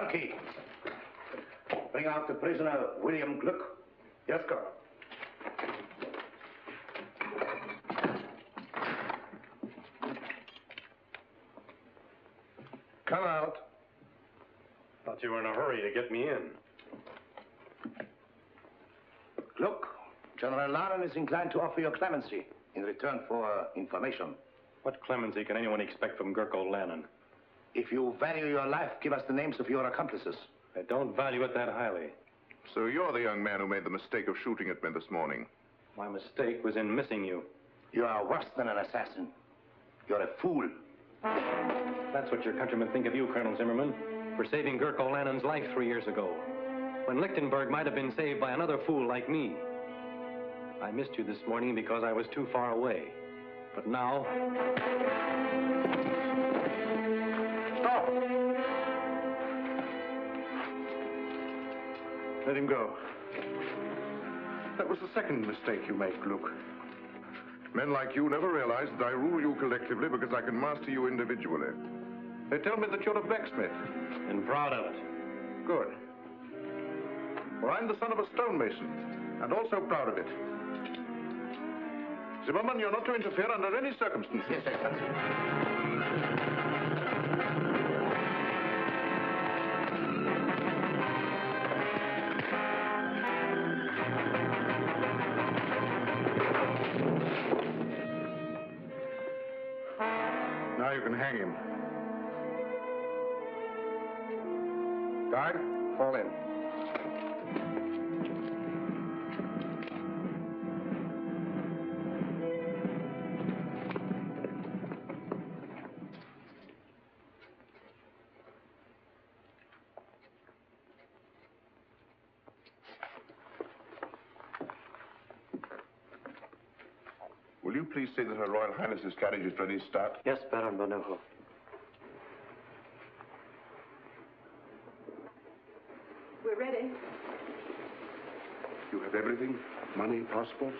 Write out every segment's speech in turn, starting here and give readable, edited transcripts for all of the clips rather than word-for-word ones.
Turnkey, bring out the prisoner, William Gluck. Yes, Colonel. Come out. Thought you were in a hurry to get me in. Look, General Lanen is inclined to offer you clemency in return for information. What clemency can anyone expect from Gurko Lanen? If you value your life, give us the names of your accomplices. I don't value it that highly. So you're the young man who made the mistake of shooting at me this morning. My mistake was in missing you. You are worse than an assassin. You're a fool. That's what your countrymen think of you, Colonel Zimmerman, for saving Gurko Lanen's life 3 years ago, when Lichtenburg might have been saved by another fool like me. I missed you this morning because I was too far away. But now... Stop! Let him go. That was the second mistake you made, Luke. Men like you never realize that I rule you collectively because I can master you individually. They tell me that you're a blacksmith. And proud of it. Good. Well, I'm the son of a stonemason, and also proud of it. Zimmerman, you're not to interfere under any circumstances. Yes, Excellency. Now you can hang him. Guard, fall in. Will you please say that Her Royal Highness's carriage is ready to start? Yes, Baron Mulhall. We're ready. You have everything? Money, passports?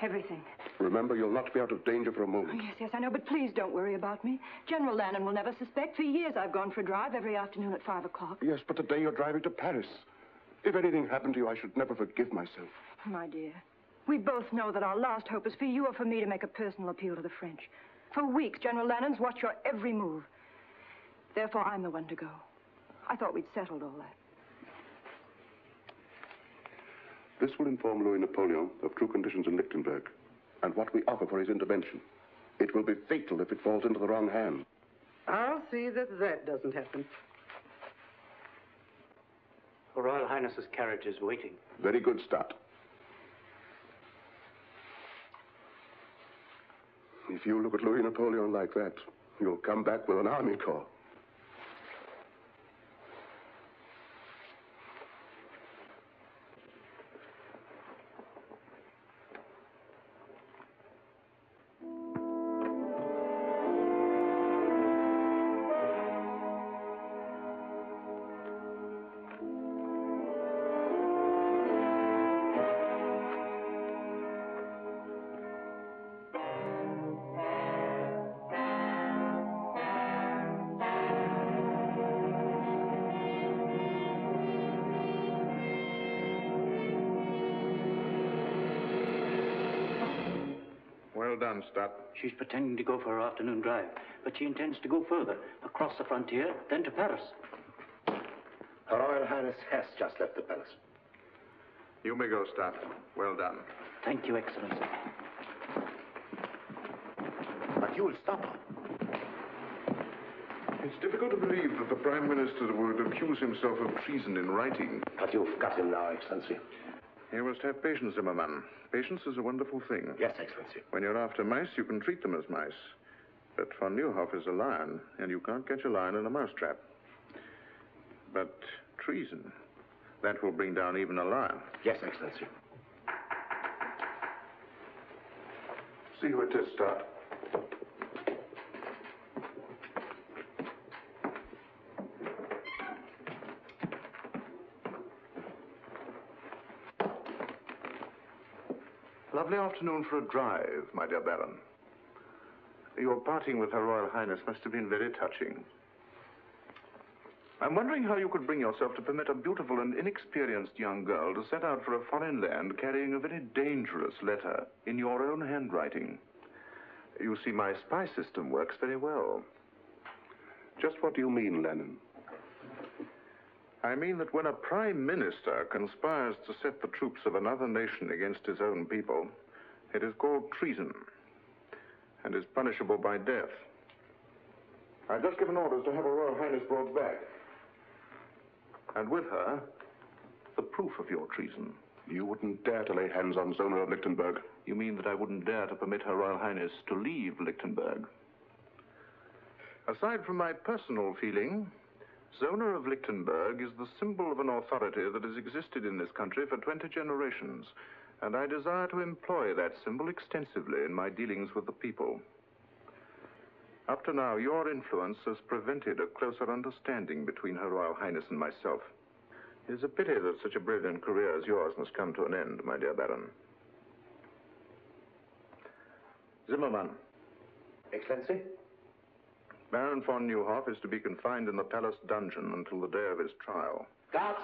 Everything. Remember, you'll not be out of danger for a Oh, moment. yes, I know, but please don't worry about me. General Lanen will never suspect. For years I've gone for a drive every afternoon at 5 o'clock. Yes, but today you're driving to Paris. If anything happened to you, I should never forgive myself. My dear, we both know that our last hope is for you or for me to make a personal appeal to the French. For weeks, General Lanen's watched your every move. Therefore, I'm the one to go. I thought we'd settled all that. This will inform Louis Napoleon of true conditions in Lichtenberg and what we offer for his intervention. It will be fatal if it falls into the wrong hands. I'll see that that doesn't happen. Her Royal Highness's carriage is waiting. Very good start. If you look at Louis Napoleon like that, you'll come back with an army corps. Well done, Stott. She's pretending to go for her afternoon drive, but she intends to go further, across the frontier, then to Paris. Her Royal Highness has just left the palace. You may go, Stott. Well done. Thank you, Excellency. But you will stop her. It's difficult to believe that the Prime Minister would accuse himself of treason in writing. But you've got him now, Excellency. You must have patience, Zimmerman. Patience is a wonderful thing. Yes, Excellency. When you're after mice, you can treat them as mice. But von Neuhoff is a lion, and you can't catch a lion in a mousetrap. But treason, that will bring down even a lion. Yes, Excellency. See who it is, Stott. Lovely afternoon for a drive, my dear Baron. Your parting with Her Royal Highness must have been very touching. I'm wondering how you could bring yourself to permit a beautiful and inexperienced young girl to set out for a foreign land carrying a very dangerous letter in your own handwriting. You see, my spy system works very well. Just what do you mean, Lanen? I mean that when a prime minister conspires to set the troops of another nation against his own people, it is called treason and is punishable by death. I've just given orders to have Her Royal Highness brought back. And with her, the proof of your treason. You wouldn't dare to lay hands on Zona of Lichtenburg. You mean that I wouldn't dare to permit Her Royal Highness to leave Lichtenburg? Aside from my personal feeling, Zona of Lichtenburg is the symbol of an authority that has existed in this country for 20 generations, and I desire to employ that symbol extensively in my dealings with the people. Up to now, your influence has prevented a closer understanding between Her Royal Highness and myself. It is a pity that such a brilliant career as yours must come to an end, my dear Baron. Zimmermann. Excellency? Baron von Neuhoff is to be confined in the palace dungeon until the day of his trial. Guards!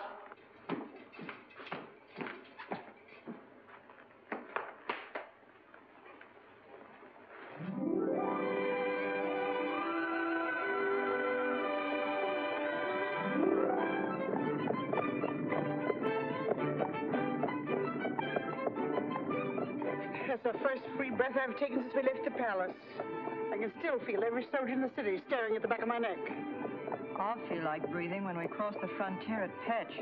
That's the first free breath I've taken since we left the palace. I can still feel every soldier in the city staring at the back of my neck. I'll feel like breathing when we cross the frontier at Petch.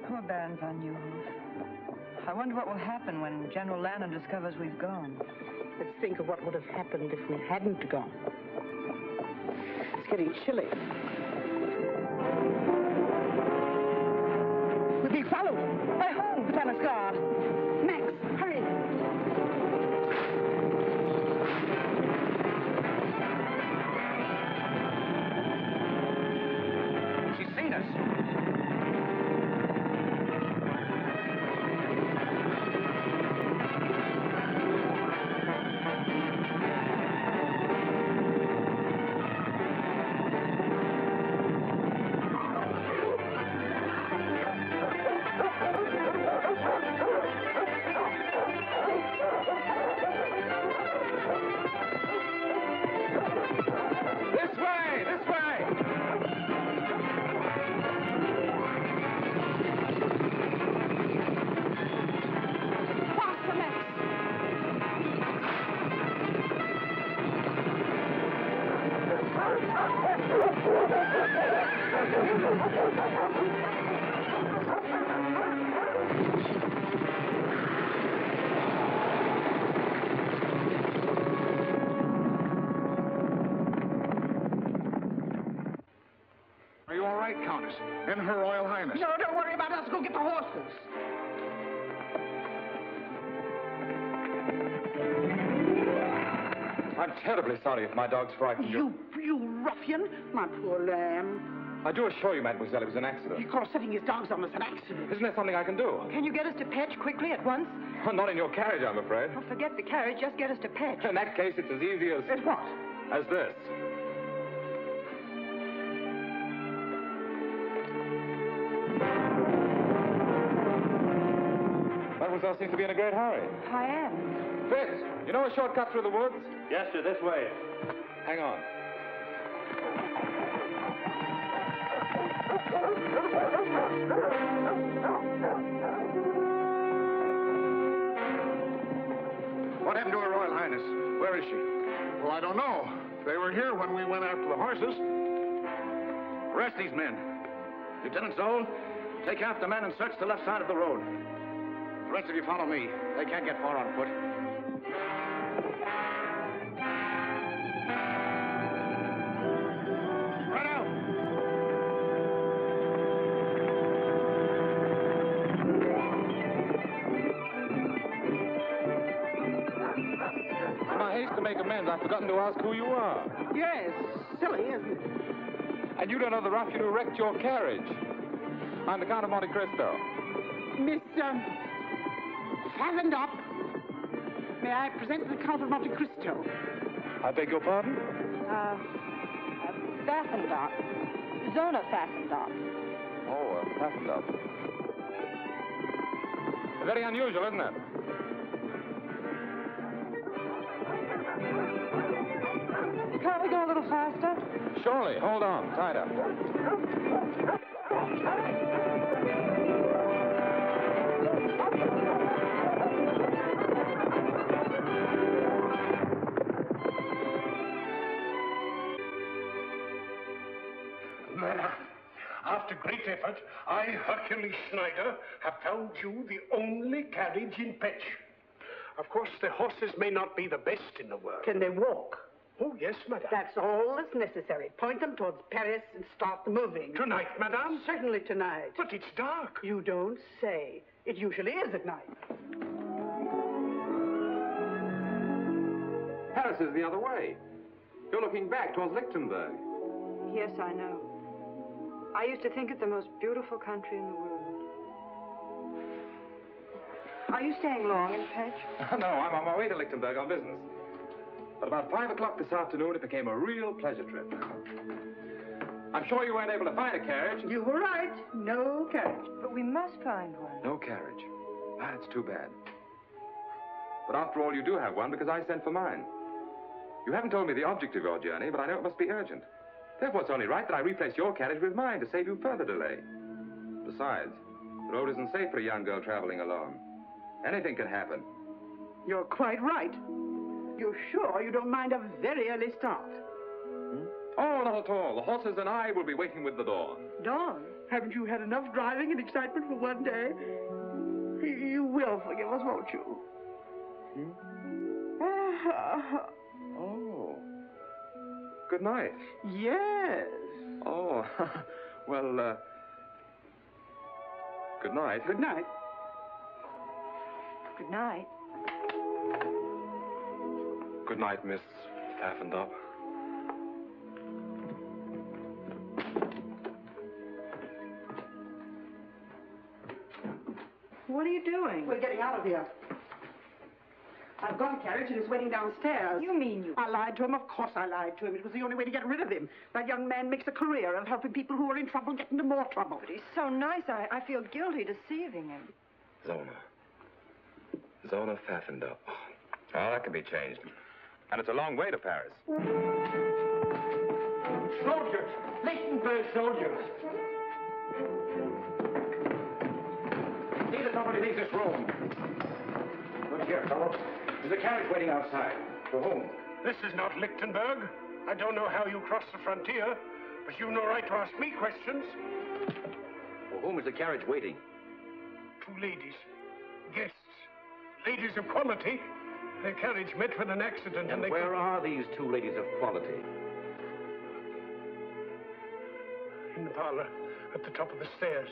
Poor Baron von Neuhoff. I wonder what will happen when General Lanen discovers we've gone. Let's think of what would have happened if we hadn't gone. It's getting chilly. We're being followed. By whom? The palace guard. Max, hurry. She's seen us. Are you all right, Countess? And Her Royal Highness? No, don't worry about us. Go get the horses. I'm terribly sorry if my dog's frightened you. You ruffian. My poor lamb. I do assure you, mademoiselle, it was an accident. He calls setting his dogs on us an accident. Isn't there something I can do? Can you get us to Petch quickly at once? Not in your carriage, I'm afraid. Oh, forget the carriage. Just get us to Petch. In that case, it's as easy as... As what? As this. Mademoiselle seems to be in a great hurry. I am. Fitz, you know a shortcut through the woods? Yes, sir, this way. Hang on. What happened to Her Royal Highness? Where is she? Well, I don't know. They were here when we went after the horses. Arrest these men. Lieutenant Zoll, take half the men and search the left side of the road. The rest of you follow me. They can't get far on foot. Spread out. In my haste to make amends, I've forgotten to ask who you are. Yes. Silly, isn't it? And you don't know the ruffian who wrecked your carriage. I'm the Count of Monte Cristo. Miss, fastened up. May I present the Count of Monte Cristo? I beg your pardon? fastened up. Zona fastened up. Oh, fastened up. Very unusual, isn't it? Can't we go a little faster? Surely. Hold on. Tied up. After great effort, I, Hercules Schneider, have found you the only carriage in Petch. Of course, the horses may not be the best in the world. Can they walk? Oh, yes, madame. That's all that's necessary. Point them towards Paris and start moving. Tonight, madame? Certainly tonight. But it's dark. You don't say. It usually is at night. Paris is the other way. You're looking back towards Lichtenburg. Yes, I know. I used to think it the most beautiful country in the world. Are you staying long in Petch? No, I'm on my way to Lichtenburg on business. But about 5 o'clock this afternoon, it became a real pleasure trip. I'm sure you weren't able to find a carriage. You were right. No carriage. But we must find one. No carriage. That's too bad. But after all, you do have one because I sent for mine. You haven't told me the object of your journey, but I know it must be urgent. Therefore, it's only right that I replace your carriage with mine to save you further delay. Besides, the road isn't safe for a young girl traveling alone. Anything can happen. You're quite right. You're sure you don't mind a very early start? Oh, not at all. The horses and I will be waiting with the dawn. Dawn? Haven't you had enough driving and excitement for one day? You will forgive us, won't you? Oh. Good night. Yes. Oh, well, good night. Good night. Good night. Good night, Miss Pfaffendorf. What are you doing? We're getting out of here. I've got a carriage and it's waiting downstairs. You mean you... I lied to him. Of course I lied to him. It was the only way to get rid of him. That young man makes a career of helping people who are in trouble get into more trouble. But he's so nice, I feel guilty deceiving him. Zona Pfaffendorf. Oh, that can be changed. And it's a long way to Paris. Soldiers! Lichtenberg soldiers! See that nobody leaves this room. Look here, fellow. There's a carriage waiting outside. For whom? This is not Lichtenberg. I don't know how you crossed the frontier, but you've no right to ask me questions. For whom is the carriage waiting? 2 ladies. Guests. Ladies of quality. Their carriage met with an accident And they... where are these 2 ladies of quality? In the parlor, at the top of the stairs.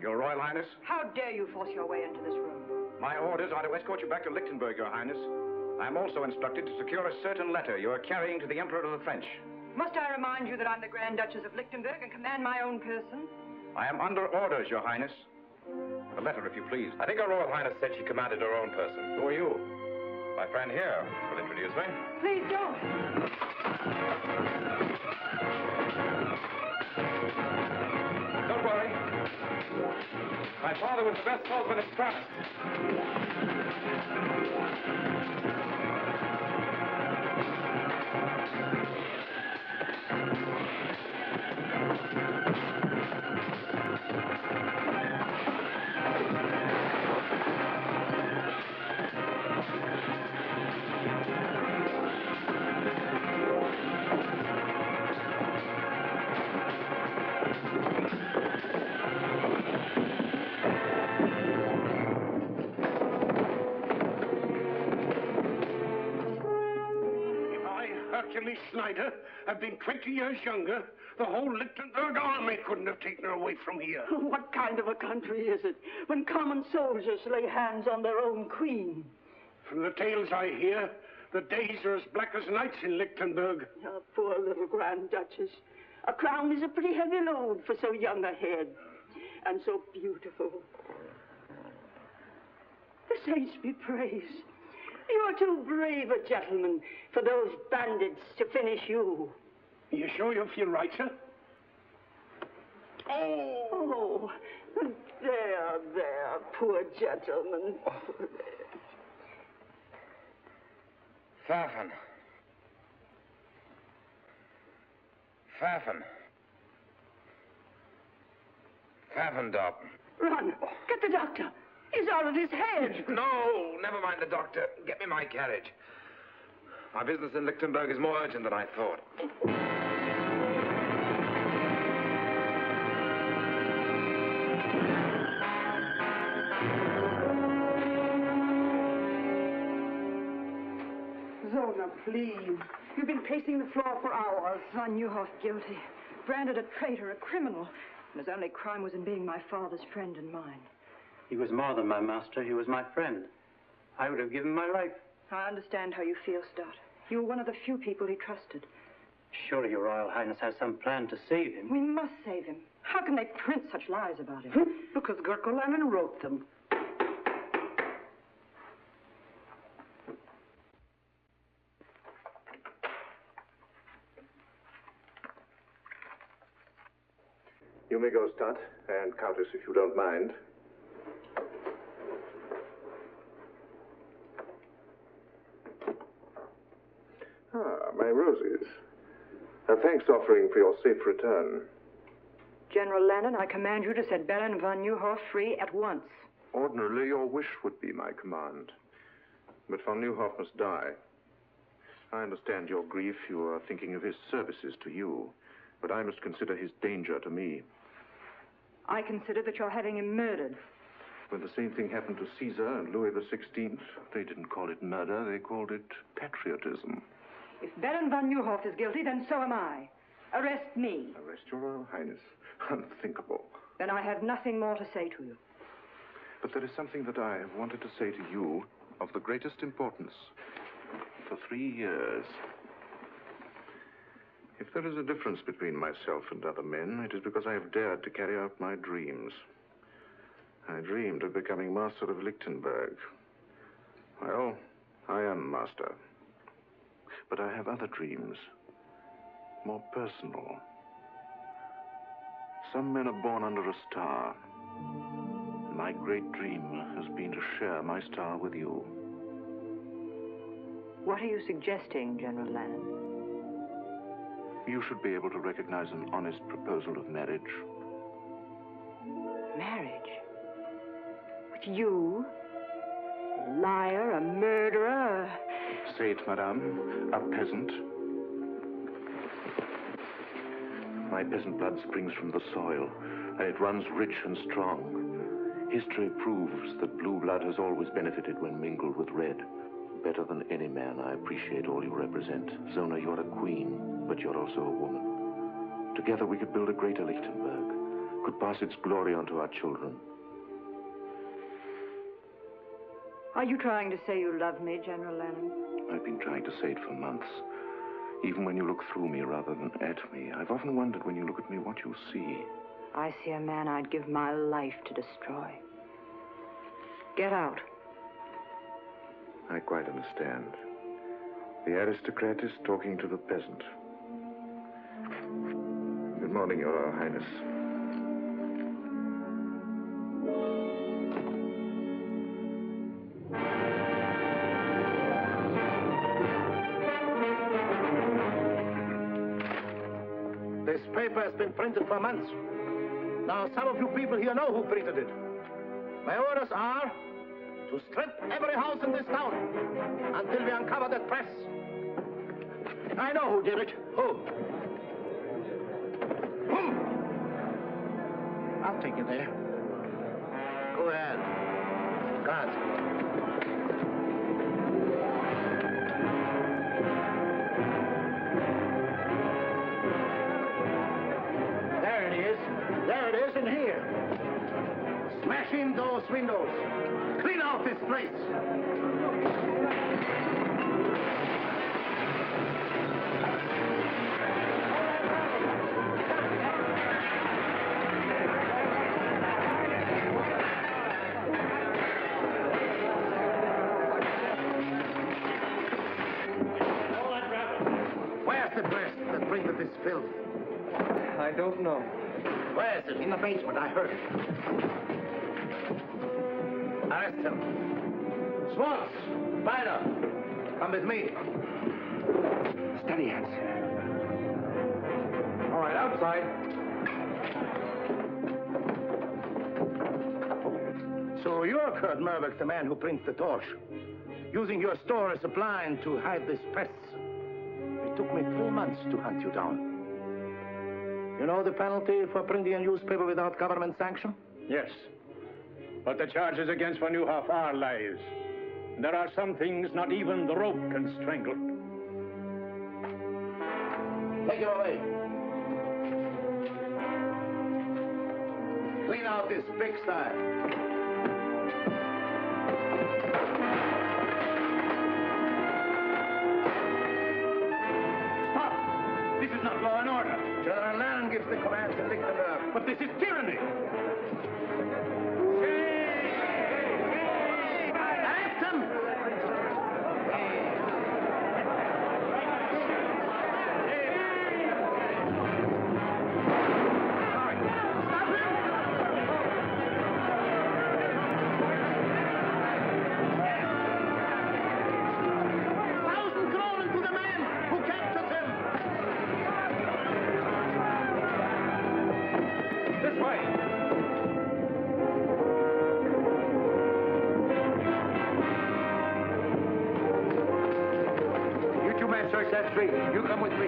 Your Royal Highness? How dare you force your way into this room? My orders are to escort you back to Lichtenburg, Your Highness. I am also instructed to secure a certain letter you are carrying to the Emperor of the French. Must I remind you that I'm the Grand Duchess of Lichtenberg and command my own person? I am under orders, Your Highness. The letter, if you please. I think Her Royal Highness said she commanded her own person. Who are you? My friend here will introduce me. Please don't. Don't worry. My father was the best swordsman in France. Hercules Snyder had been 20 years younger, the whole Lichtenburg army couldn't have taken her away from here. What kind of a country is it when common soldiers lay hands on their own queen? From the tales I hear, the days are as black as nights in Lichtenburg. Oh, poor little Grand Duchess. A crown is a pretty heavy load for so young a head, and so beautiful. The saints be praised. You are too brave a gentleman for those bandits to finish you. You sure you feel right, sir? Oh, there, poor gentleman. Pfaffen. Pfaffendorp. Run, get the doctor. He's out of his head. No, never mind the doctor. Get me my carriage. My business in Lichtenburg is more urgent than I thought. Zona, please. You've been pacing the floor for hours. Von Neuhoff guilty. Branded a traitor, a criminal. And his only crime was in being my father's friend and mine. He was more than my master. He was my friend. I would have given my life. I understand how you feel, Stott. You were one of the few people he trusted. Surely your Royal Highness has some plan to save him. We must save him. How can they print such lies about him? Because Gurko Lanen wrote them. You may go, Stott, and Countess, if you don't mind. Ah, my roses. A thanks offering for your safe return. General Lanen, I command you to set Baron von Neuhoff free at once. Ordinarily, your wish would be my command. But von Neuhoff must die. I understand your grief. You are thinking of his services to you. But I must consider his danger to me. I consider that you're having him murdered. When the same thing happened to Caesar and Louis XVI, they didn't call it murder, they called it patriotism. If Baron von Neuhoff is guilty, then so am I. Arrest me. Arrest your Royal Highness. Unthinkable. Then I have nothing more to say to you. But there is something that I have wanted to say to you of the greatest importance. For 3 years. If there is a difference between myself and other men, it is because I have dared to carry out my dreams. I dreamed of becoming master of Lichtenberg. Well, I am master. But I have other dreams, more personal. Some men are born under a star. My great dream has been to share my star with you. What are you suggesting, General Lanen? You should be able to recognize an honest proposal of marriage. Marriage? With you? A liar, a murderer, Say it, madame, a peasant. My peasant blood springs from the soil, and it runs rich and strong. History proves that blue blood has always benefited when mingled with red. Better than any man, I appreciate all you represent. Zona, you're a queen, but you're also a woman. Together we could build a greater Lichtenberg, could pass its glory on to our children. Are you trying to say you love me, General Lanen? I've been trying to say it for months. Even when you look through me rather than at me, I've often wondered when you look at me what you see. I see a man I'd give my life to destroy. Get out. I quite understand. The aristocrat is talking to the peasant. Good morning, Your Royal Highness. This paper has been printed for months. Now, some of you people here know who printed it. My orders are to strip every house in this town until we uncover that press. I know who did it. Who? I'll take you there. Go ahead. Guards. Smash in those windows. Clean out this place. Where's the press that printed this filth? I don't know. Where is it? In the basement. I heard it. Arrest him. Schwartz! Byrd! Come with me. Steady, hands. All right, outside. So you're Kurt Merbeck, the man who prints the torch, using your store as a blind to hide this press. It took me 3 months to hunt you down. You know the penalty for printing a newspaper without government sanction? Yes. But the charges against Von Neuhoff are lies. There are some things not even the rope can strangle. Take him away. Clean out this pigsty. This is not law and order. General Lanen gives the commands in Lichtenburg. But this is tyranny. Arrest him! That tree. You come with me.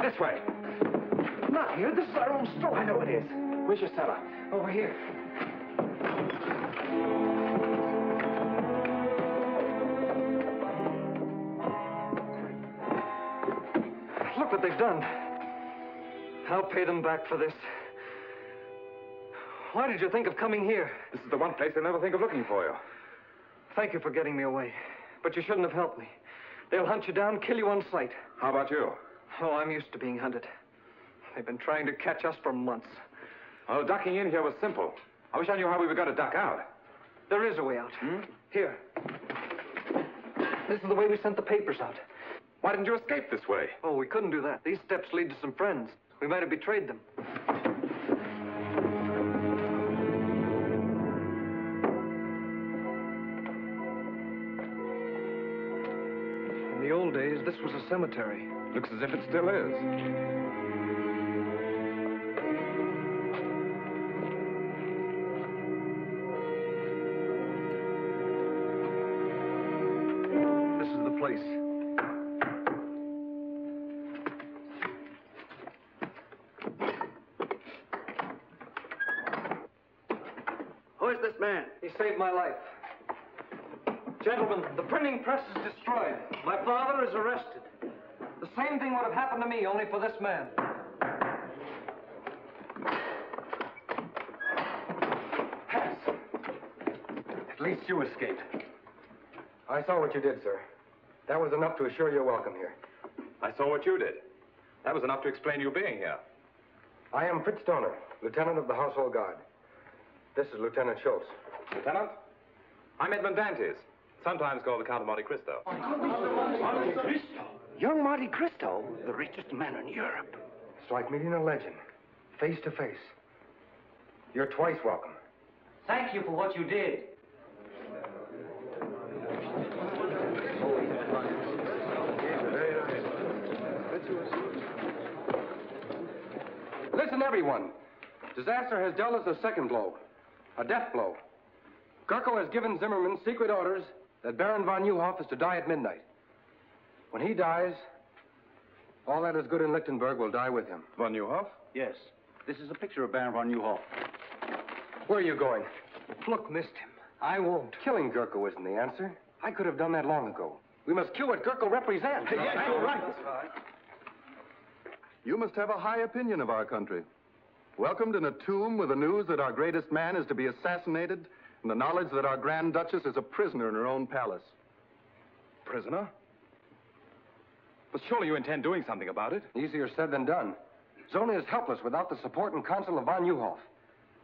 This way. Not here. This is our own store. I know it is. Where's your cellar? Over here. Look what they've done. I'll pay them back for this. Why did you think of coming here? This is the one place they'll never think of looking for you. Thank you for getting me away. But you shouldn't have helped me. They'll hunt you down, kill you on sight. How about you? Oh, I'm used to being hunted. They've been trying to catch us for months. Well, ducking in here was simple. I wish I knew how we were going to duck out. There is a way out. Here. This is the way we sent the papers out. Why didn't you escape this way? Oh, we couldn't do that. These steps lead to some friends. We might have betrayed them. In the old days, this was a cemetery. Looks as if it still is. This is the place. Who is this man? He saved my life. Gentlemen, the printing press is destroyed. My father is arrested. The same thing would have happened to me, only for this man. Hats. At least you escaped. I saw what you did, sir. That was enough to assure your welcome here. I saw what you did. That was enough to explain you being here. I am Fritz Stoner, Lieutenant of the Household Guard. This is Lieutenant Schultz. Lieutenant? I'm Edmund Dantes, sometimes called the Count of Monte Cristo. Monte Cristo? Young Monte Cristo, the richest man in Europe. It's like meeting a legend, face to face. You're twice welcome. Thank you for what you did. Listen, everyone. Disaster has dealt us a second blow, a death blow. Gurko has given Zimmerman secret orders that Baron von Neuhoff is to die at midnight. When he dies, all that is good in Lichtenburg will die with him. Von Neuhoff? Yes. This is a picture of Baron von Neuhoff. Where are you going? Look, missed him. I won't. Killing Gurko isn't the answer. I could have done that long ago. We must kill what Gurko represents. Yes, you're right. You must have a high opinion of our country. Welcomed in a tomb with the news that our greatest man is to be assassinated and the knowledge that our Grand Duchess is a prisoner in her own palace. Prisoner? But surely you intend doing something about it? Easier said than done. Zona is helpless without the support and counsel of von Neuhoff.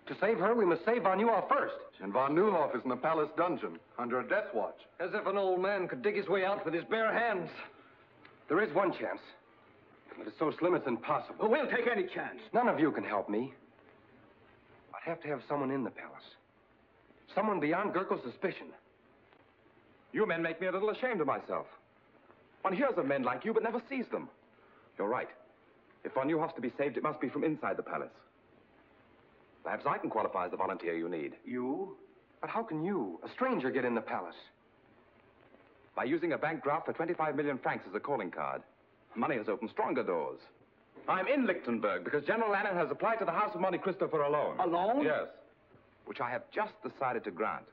To save her, we must save von Neuhoff first. And von Neuhoff is in the palace dungeon, under a death watch. As if an old man could dig his way out with his bare hands. There is one chance. But it's so slim it's impossible. Well, we'll take any chance. None of you can help me. I'd have to have someone in the palace. Someone beyond Gurko's suspicion. You men make me a little ashamed of myself. One hears of men like you, but never sees them. You're right. If von Neuhoff's to be saved, it must be from inside the palace. Perhaps I can qualify as the volunteer you need. You? But how can you, a stranger, get in the palace? By using a bank draft for 25 million francs as a calling card. Money has opened stronger doors. I'm in Lichtenburg because General Lanen has applied to the House of Monte Cristo for a loan. A loan? Yes. Which I have just decided to grant.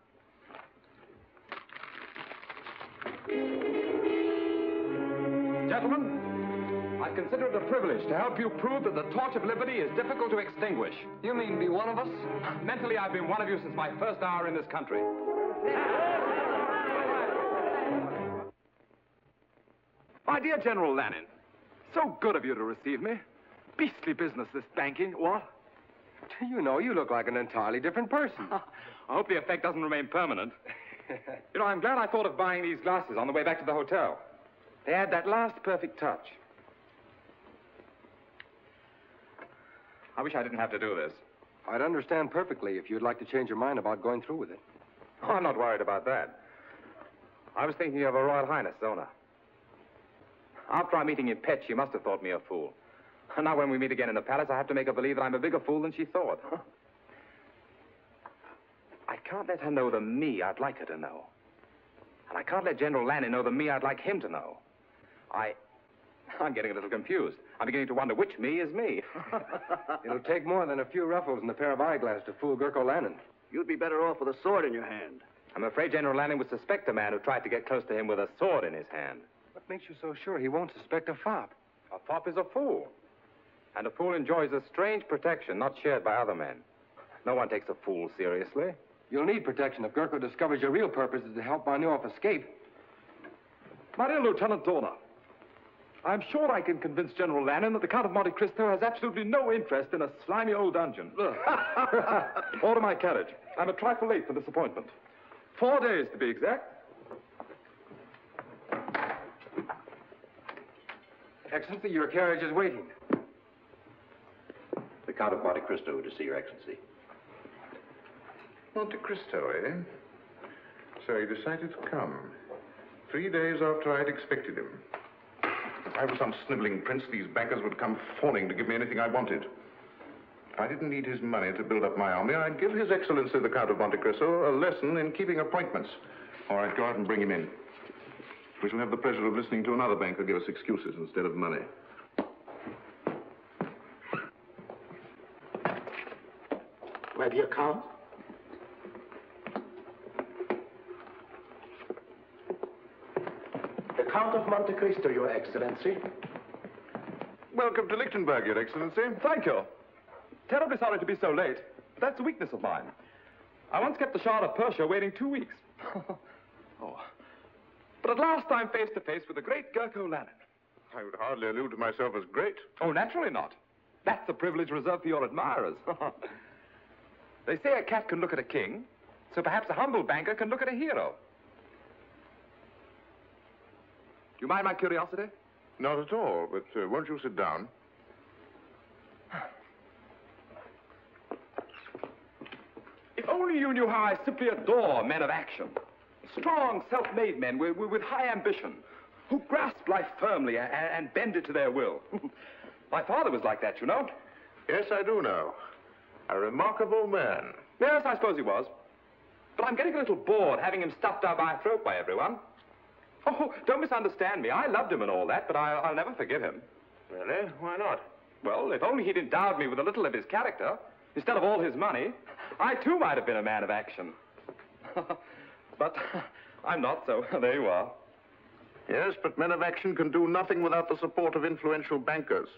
Gentlemen, I consider it a privilege to help you prove that the torch of liberty is difficult to extinguish. You mean be one of us? Mentally, I've been one of you since my first hour in this country. My dear General Lanen, so good of you to receive me. Beastly business, this banking. What? You know, you look like an entirely different person. I hope the effect doesn't remain permanent. You know, I'm glad I thought of buying these glasses on the way back to the hotel. They add that last perfect touch. I wish I didn't have to do this. I'd understand perfectly if you'd like to change your mind about going through with it. Oh, I'm not worried about that. I was thinking of Her Royal Highness, Zona. After our meeting in Pet, she must have thought me a fool. And now when we meet again in the palace, I have to make her believe that I'm a bigger fool than she thought. I can't let her know the me I'd like her to know. And I can't let General Lanen know the me I'd like him to know. I'm getting a little confused. I'm beginning to wonder which me is me. It'll take more than a few ruffles and a pair of eyeglasses to fool Gurko Lanen. You'd be better off with a sword in your hand. I'm afraid General Lanen would suspect a man who tried to get close to him with a sword in his hand. What makes you so sure he won't suspect a fop? A fop is a fool. And a fool enjoys a strange protection not shared by other men. No one takes a fool seriously. You'll need protection if Gurko discovers your real purpose is to help von Neuhoff escape. My dear Lieutenant Zona, I'm sure I can convince General Lanen that the Count of Monte Cristo has absolutely no interest in a slimy old dungeon. Order my carriage. I'm a trifle late for this appointment. 4 days, to be exact. Excellency, your carriage is waiting. The Count of Monte Cristo to see Your Excellency. Monte Cristo, eh? So he decided to come. 3 days after I'd expected him. If I was some sniveling prince, these bankers would come fawning to give me anything I wanted. If I didn't need his money to build up my army, I'd give His Excellency the Count of Monte Cristo a lesson in keeping appointments. Or I'd go out and bring him in. We shall have the pleasure of listening to another banker give us excuses instead of money. My dear Count. The Count of Monte Cristo, Your Excellency. Welcome to Lichtenburg, Your Excellency. Thank you. Terribly sorry to be so late, but that's a weakness of mine. I once kept the Shah of Persia waiting 2 weeks. Oh. But at last I'm face to face with the great Gurko Lanen. I would hardly allude to myself as great. Oh, naturally not. That's a privilege reserved for your admirers. They say a cat can look at a king, so perhaps a humble banker can look at a hero. Do you mind my curiosity? Not at all, but won't you sit down? If only you knew how I simply adore men of action. Strong, self-made men with high ambition, who grasp life firmly and bend it to their will. My father was like that, you know. Yes, I do know. A remarkable man. Yes, I suppose he was. But I'm getting a little bored having him stuffed down my throat by everyone. Oh, don't misunderstand me. I loved him and all that, but I'll never forgive him. Really? Why not? Well, if only he'd endowed me with a little of his character, instead of all his money, I too might have been a man of action. But I'm not, so there you are. Yes, but men of action can do nothing without the support of influential bankers.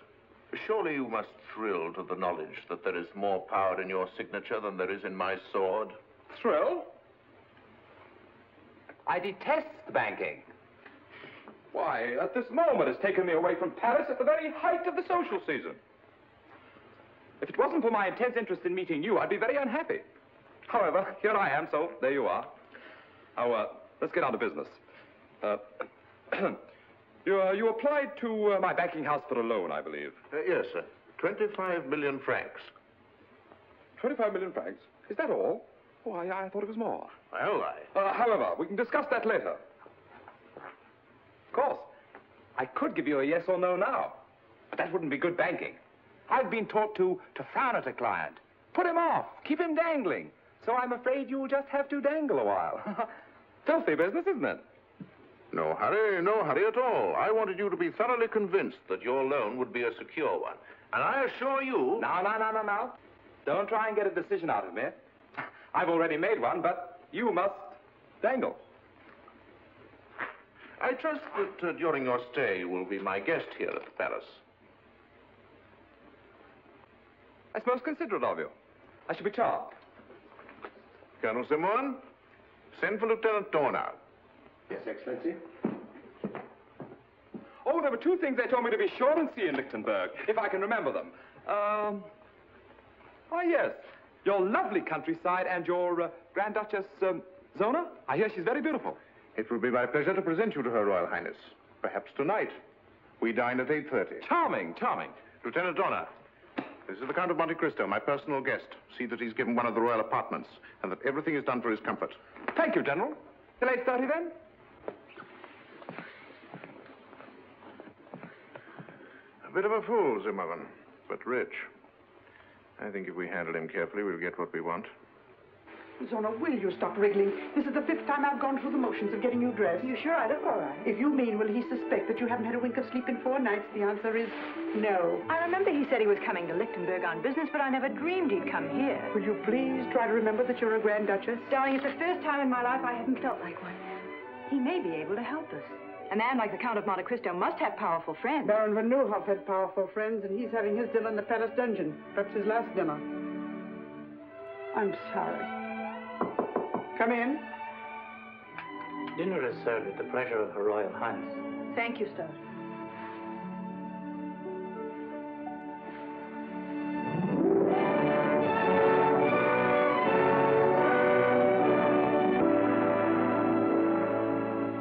Surely you must thrill to the knowledge that there is more power in your signature than there is in my sword. Thrill? I detest banking. Why, at this moment, it's taken me away from Paris at the very height of the social season. If it wasn't for my intense interest in meeting you, I'd be very unhappy. However, here I am, so there you are. Now, let's get on to business. You applied to my banking house for a loan, I believe. Yes, sir. 25 million francs. 25 million francs? Is that all? Oh, I thought it was more. Well, however, we can discuss that later. Of course, I could give you a yes or no now, but that wouldn't be good banking. I've been taught to frown at a client, put him off, keep him dangling. So I'm afraid you'll just have to dangle a while. Filthy business, isn't it? no hurry at all. I wanted you to be thoroughly convinced that your loan would be a secure one. And I assure you... No. Don't try and get a decision out of me. I've already made one, but you must dangle. I trust that during your stay you will be my guest here at the palace. That's most considerate of you. I shall be charmed. Colonel Simon, send for Lieutenant Dorner. Yes, Excellency. Oh, there were two things they told me to be sure and see in Lichtenburg, if I can remember them. Oh, yes. Your lovely countryside and your Grand Duchess Zona. I hear she's very beautiful. It will be my pleasure to present you to Her Royal Highness. Perhaps tonight. We dine at 8:30. Charming. Lieutenant Dorner, this is the Count of Monte Cristo, my personal guest. See that he's given one of the royal apartments, and that everything is done for his comfort. Thank you, General. Till 8:30, then? A bit of a fool, Zimmerman, but rich. I think if we handle him carefully, we'll get what we want. Zona, will you stop wriggling? This is the 5th time I've gone through the motions of getting you dressed. You sure I look all right? If you mean, will he suspect that you haven't had a wink of sleep in 4 nights, the answer is no. I remember he said he was coming to Lichtenburg on business, but I never dreamed he'd come here. Will you please try to remember that you're a Grand Duchess? Darling, it's the first time in my life I haven't felt like one. He may be able to help us. A man like the Count of Monte Cristo must have powerful friends. Baron von Mulhall had powerful friends, and he's having his dinner in the palace dungeon. Perhaps his last dinner. I'm sorry. Come in. Dinner is served at the pleasure of Her Royal Highness. Thank you, sir.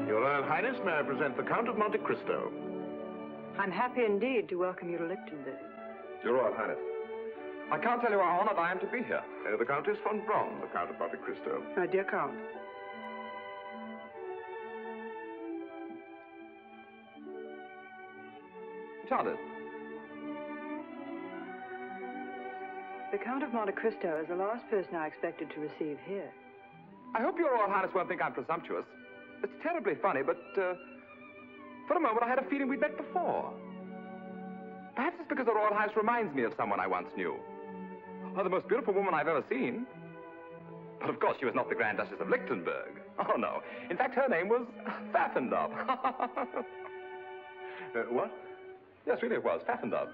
Your Royal Highness, may I present the Count of Monte Cristo? I'm happy indeed to welcome you to Lichtenburg. Your Royal Highness, I can't tell you how honored I am to be here. The Countess von Braun, the Count of Monte Cristo. My dear Count. Enchanted. The Count of Monte Cristo is the last person I expected to receive here. I hope Your Royal Highness won't think I'm presumptuous. It's terribly funny, but for a moment I had a feeling we'd met before. Perhaps it's because the Royal Highness reminds me of someone I once knew. Oh, the most beautiful woman I've ever seen. But of course, she was not the Grand Duchess of Lichtenburg. Oh, no. In fact, her name was Pfaffendub. What? Yes, really it was. Pfaffendub.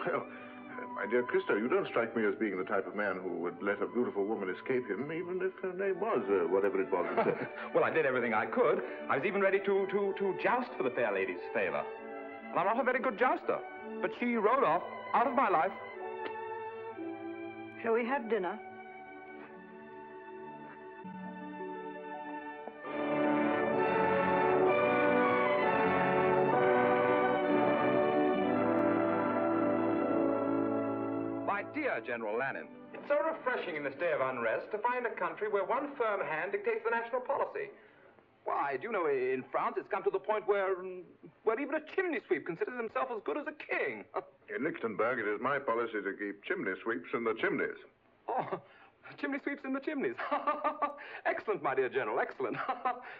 Well, my dear Cristo, you don't strike me as being the type of man who would let a beautiful woman escape him, even if her name was whatever it was. Well, I did everything I could. I was even ready to joust for the fair lady's favor. And I'm not a very good jouster. But she rode off out of my life. Shall we have dinner? My dear General Lanen, it's so refreshing in this day of unrest to find a country where one firm hand dictates the national policy. Why, do you know, in France it's come to the point where even a chimney sweep considers himself as good as a king. In Lichtenburg, it is my policy to keep chimney sweeps in the chimneys. Oh, chimney sweeps in the chimneys. Excellent, my dear General, excellent.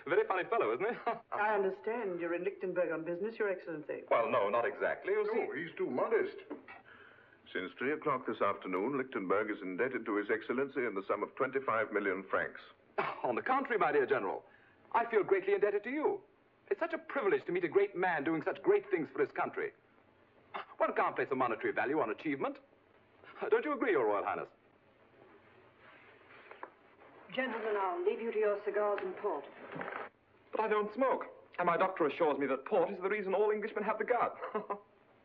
Very funny fellow, isn't he? I understand you're in Lichtenburg on business, Your Excellency. Well, no, not exactly. You see. No, he's too modest. Since 3 o'clock this afternoon, Lichtenburg is indebted to His Excellency in the sum of 25 million francs. On the contrary, my dear General, I feel greatly indebted to you. It's such a privilege to meet a great man doing such great things for his country. One can't place a monetary value on achievement. Don't you agree, Your Royal Highness? Gentlemen, I'll leave you to your cigars and port. But I don't smoke. And my doctor assures me that port is the reason all Englishmen have the gout.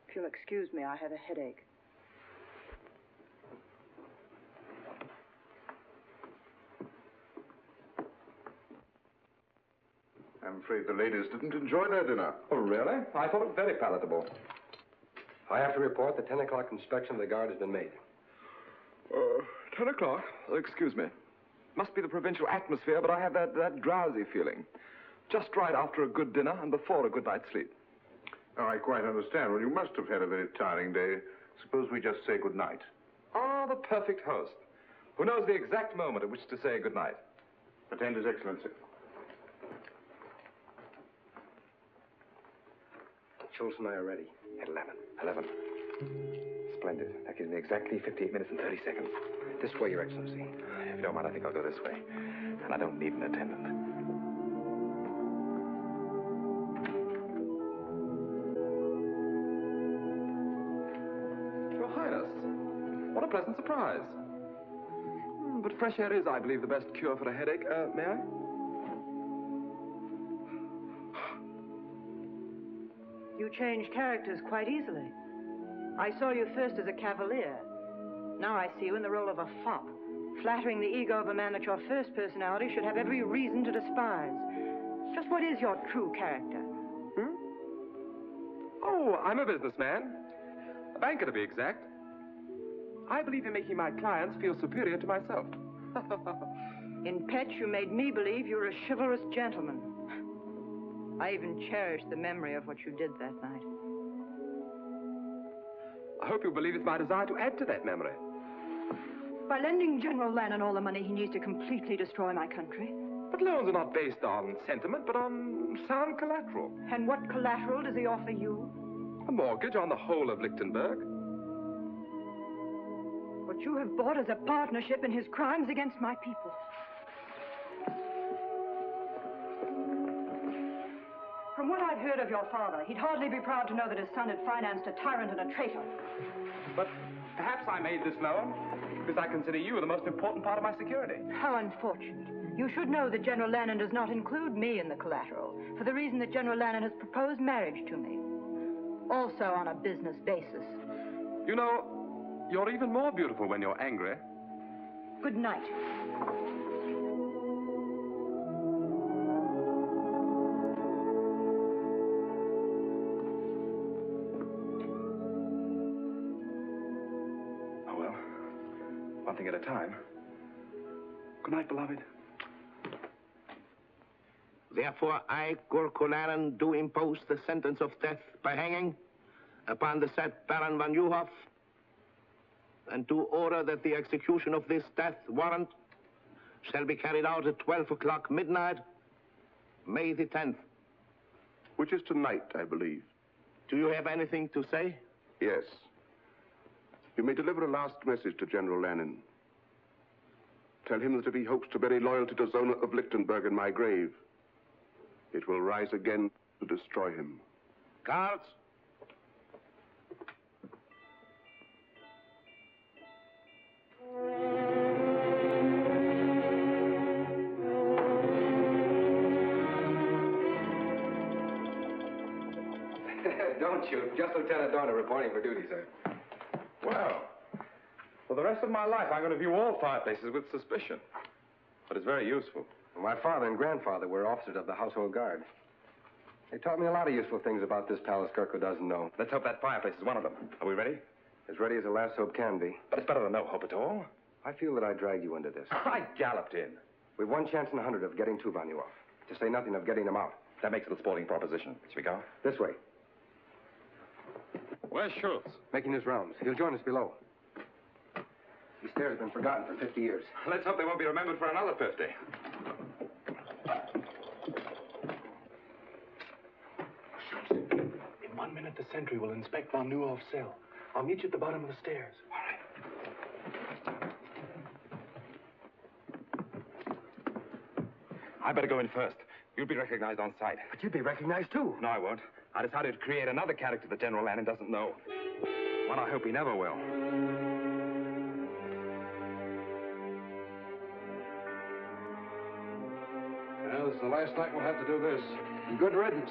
If you'll excuse me, I have a headache. I'm afraid the ladies didn't enjoy their dinner. Oh, really? I thought it very palatable. I have to report the 10 o'clock inspection of the guard has been made. 10 o'clock? Excuse me. Must be the provincial atmosphere, but I have that drowsy feeling. Just right after a good dinner and before a good night's sleep. Oh, I quite understand. Well, you must have had a very tiring day. Suppose we just say good night. Ah, the perfect host. Who knows the exact moment at which to say good night. Attend His Excellency. Schultz and I are ready. At 11. 11. Splendid. That gives me exactly 58 minutes and 30 seconds. This way, Your Excellency. If you don't mind, I think I'll go this way. And I don't need an attendant. Your Highness, what a pleasant surprise. But fresh air is, I believe, the best cure for a headache. May I? You change characters quite easily. I saw you first as a cavalier. Now I see you in the role of a fop, flattering the ego of a man that your first personality should have every reason to despise. Just what is your true character? Oh, I'm a businessman. A banker, to be exact. I believe in making my clients feel superior to myself. In Petch, you made me believe you were a chivalrous gentleman. I even cherish the memory of what you did that night. I hope you believe it's my desire to add to that memory. By lending General Lanen all the money he needs to completely destroy my country. But loans are not based on sentiment, but on sound collateral. And what collateral does he offer you? A mortgage on the whole of Lichtenburg. What you have bought is a partnership in his crimes against my people. From what I've heard of your father, he'd hardly be proud to know that his son had financed a tyrant and a traitor. But perhaps I made this loan because I consider you the most important part of my security. How unfortunate. You should know that General Lanen does not include me in the collateral, for the reason that General Lanen has proposed marriage to me. Also on a business basis. You know, you're even more beautiful when you're angry. Good night. One thing at a time. Good night, beloved. Therefore, I, Gurko Lanen, do impose the sentence of death by hanging upon the said Baron von Juhoff, and do order that the execution of this death warrant shall be carried out at 12 o'clock midnight, May the 10th. Which is tonight, I believe. Do you have anything to say? Yes. You may deliver a last message to General Lanen. Tell him that if he hopes to bury loyalty to Zona of Lichtenburg in my grave, it will rise again to destroy him. Guards. Don't shoot. Just Lieutenant Dorner reporting for duty, sir. Well, for the rest of my life, I'm going to view all fireplaces with suspicion. But it's very useful. My father and grandfather were officers of the household guard. They taught me a lot of useful things about this palace Gurko doesn't know. Let's hope that fireplace is one of them. Are we ready? As ready as a last hope can be. But it's better than no hope at all. I feel that I dragged you into this. I galloped in. We've one chance in 100 of getting Tuvan off. To say nothing of getting them out. That makes it a sporting proposition. Shall we go? This way. Where's Schultz? Making his rounds. He'll join us below. These stairs have been forgotten for 50 years. Let's hope they won't be remembered for another 50. In 1 minute, the sentry will inspect von Neuhoff's cell. I'll meet you at the bottom of the stairs. All right. I better go in first. You'll be recognized on sight. But you'd be recognized, too. No, I won't. I decided to create another character that General Lanen doesn't know. One I hope he never will. Well, this is the last night we'll have to do this. Good riddance.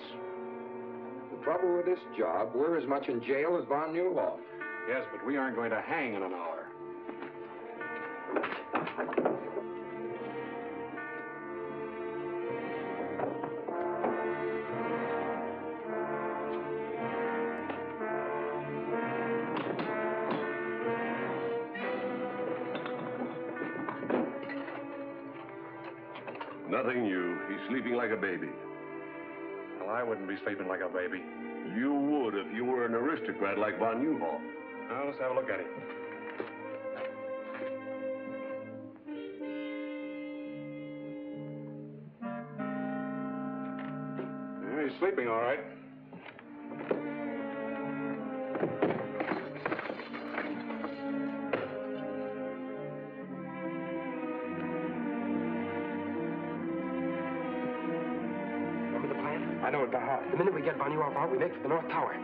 The trouble with this job, we're as much in jail as von Mulhall. Yes, but we aren't going to hang in an hour. Nothing new. He's sleeping like a baby. Well, I wouldn't be sleeping like a baby. You would if you were an aristocrat like von Mulhall. Now, let's have a look at him. Yeah, he's sleeping all right. I know it by heart. The minute we get von Mulhall out, we make for the North Tower.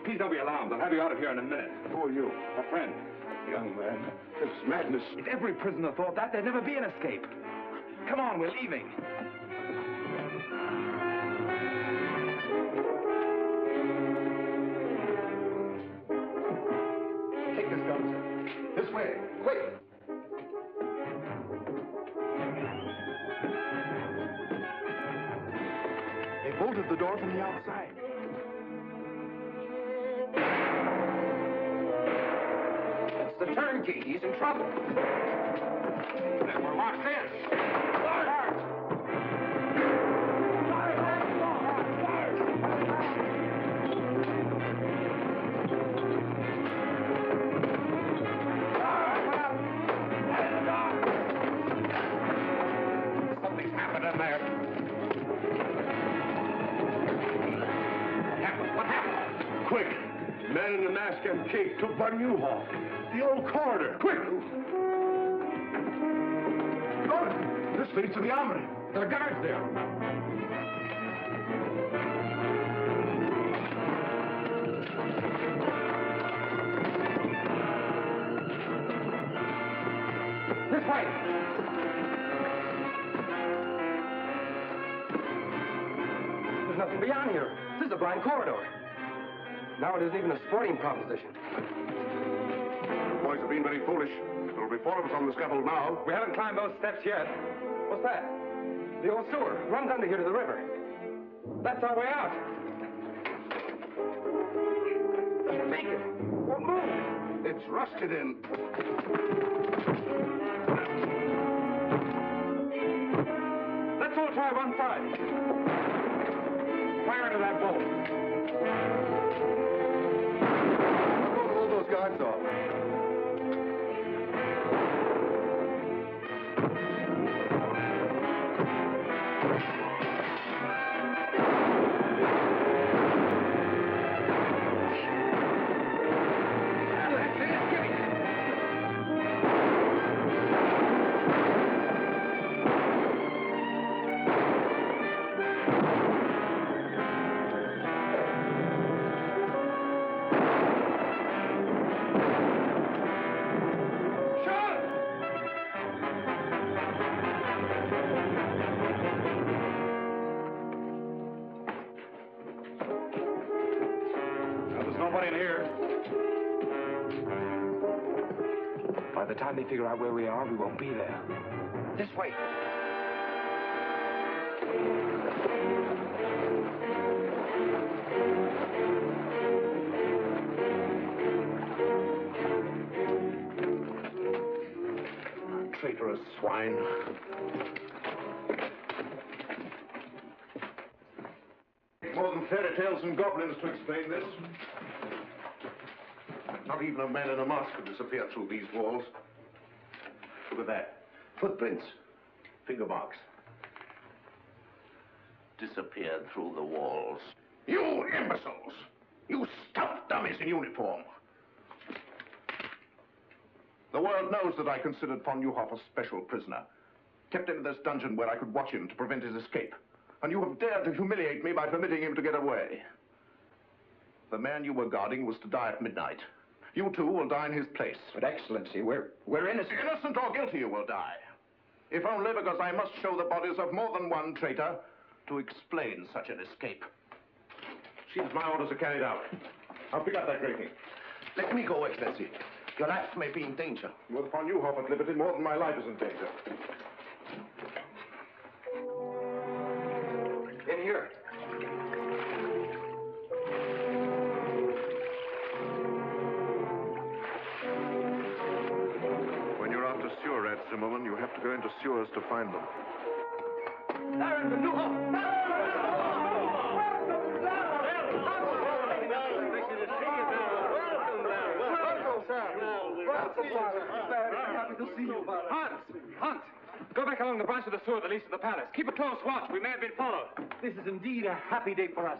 Please don't be alarmed. I'll have you out of here in a minute. Who are you? A friend. Young man, this is madness. If every prisoner thought that, there'd never be an escape. Come on, we're leaving. Take this gun, sir. This way. Quick. They bolted the door from the outside. The turnkey, he's in trouble. Then we're locked in. Something's happened in there. What happened? Quick! Men in the mask and cape took von Mulhall. The old corridor. Quick! Good. This leads to the armory. There are guards there. This way. There's nothing beyond here. This is a blind corridor. Now it isn't even a sporting proposition. The boys have been very foolish. There will be 4 of us on the scaffold now. We haven't climbed those steps yet. What's that? The old sewer runs under here to the river. That's our way out. Make it. Won't move. It's rusted in. Let's all try one side. Fire into that bolt. Don't hold those guards off. By the time they figure out where we are, we won't be there. This way. traitorous swine. More than fairy tales and goblins to explain this. Not even a man in a mask could disappear through these walls. Look at that. Footprints. Finger marks. Disappeared through the walls. You imbeciles! You stuffed dummies in uniform! The world knows that I considered von Neuhoff a special prisoner. Kept him in this dungeon where I could watch him to prevent his escape. And you have dared to humiliate me by permitting him to get away. The man you were guarding was to die at midnight. You too will die in his place. But Excellency, we're innocent. Innocent or guilty, you will die. If only because I must show the bodies of more than one traitor to explain such an escape. See that my orders are carried out. I'll pick up that drinking. Let me go, Excellency. Your life may be in danger. With von Neuhoff at liberty, more than my life is in danger. In here. When you're after sewer rats, Zimmerman, you have to go into sewers to find them. Baron von Neuhoff! Happy to see you, Baron. Hans! Go back along the branch of the sewer that leads to the palace. Keep a close watch. We may have been followed. This is indeed a happy day for us.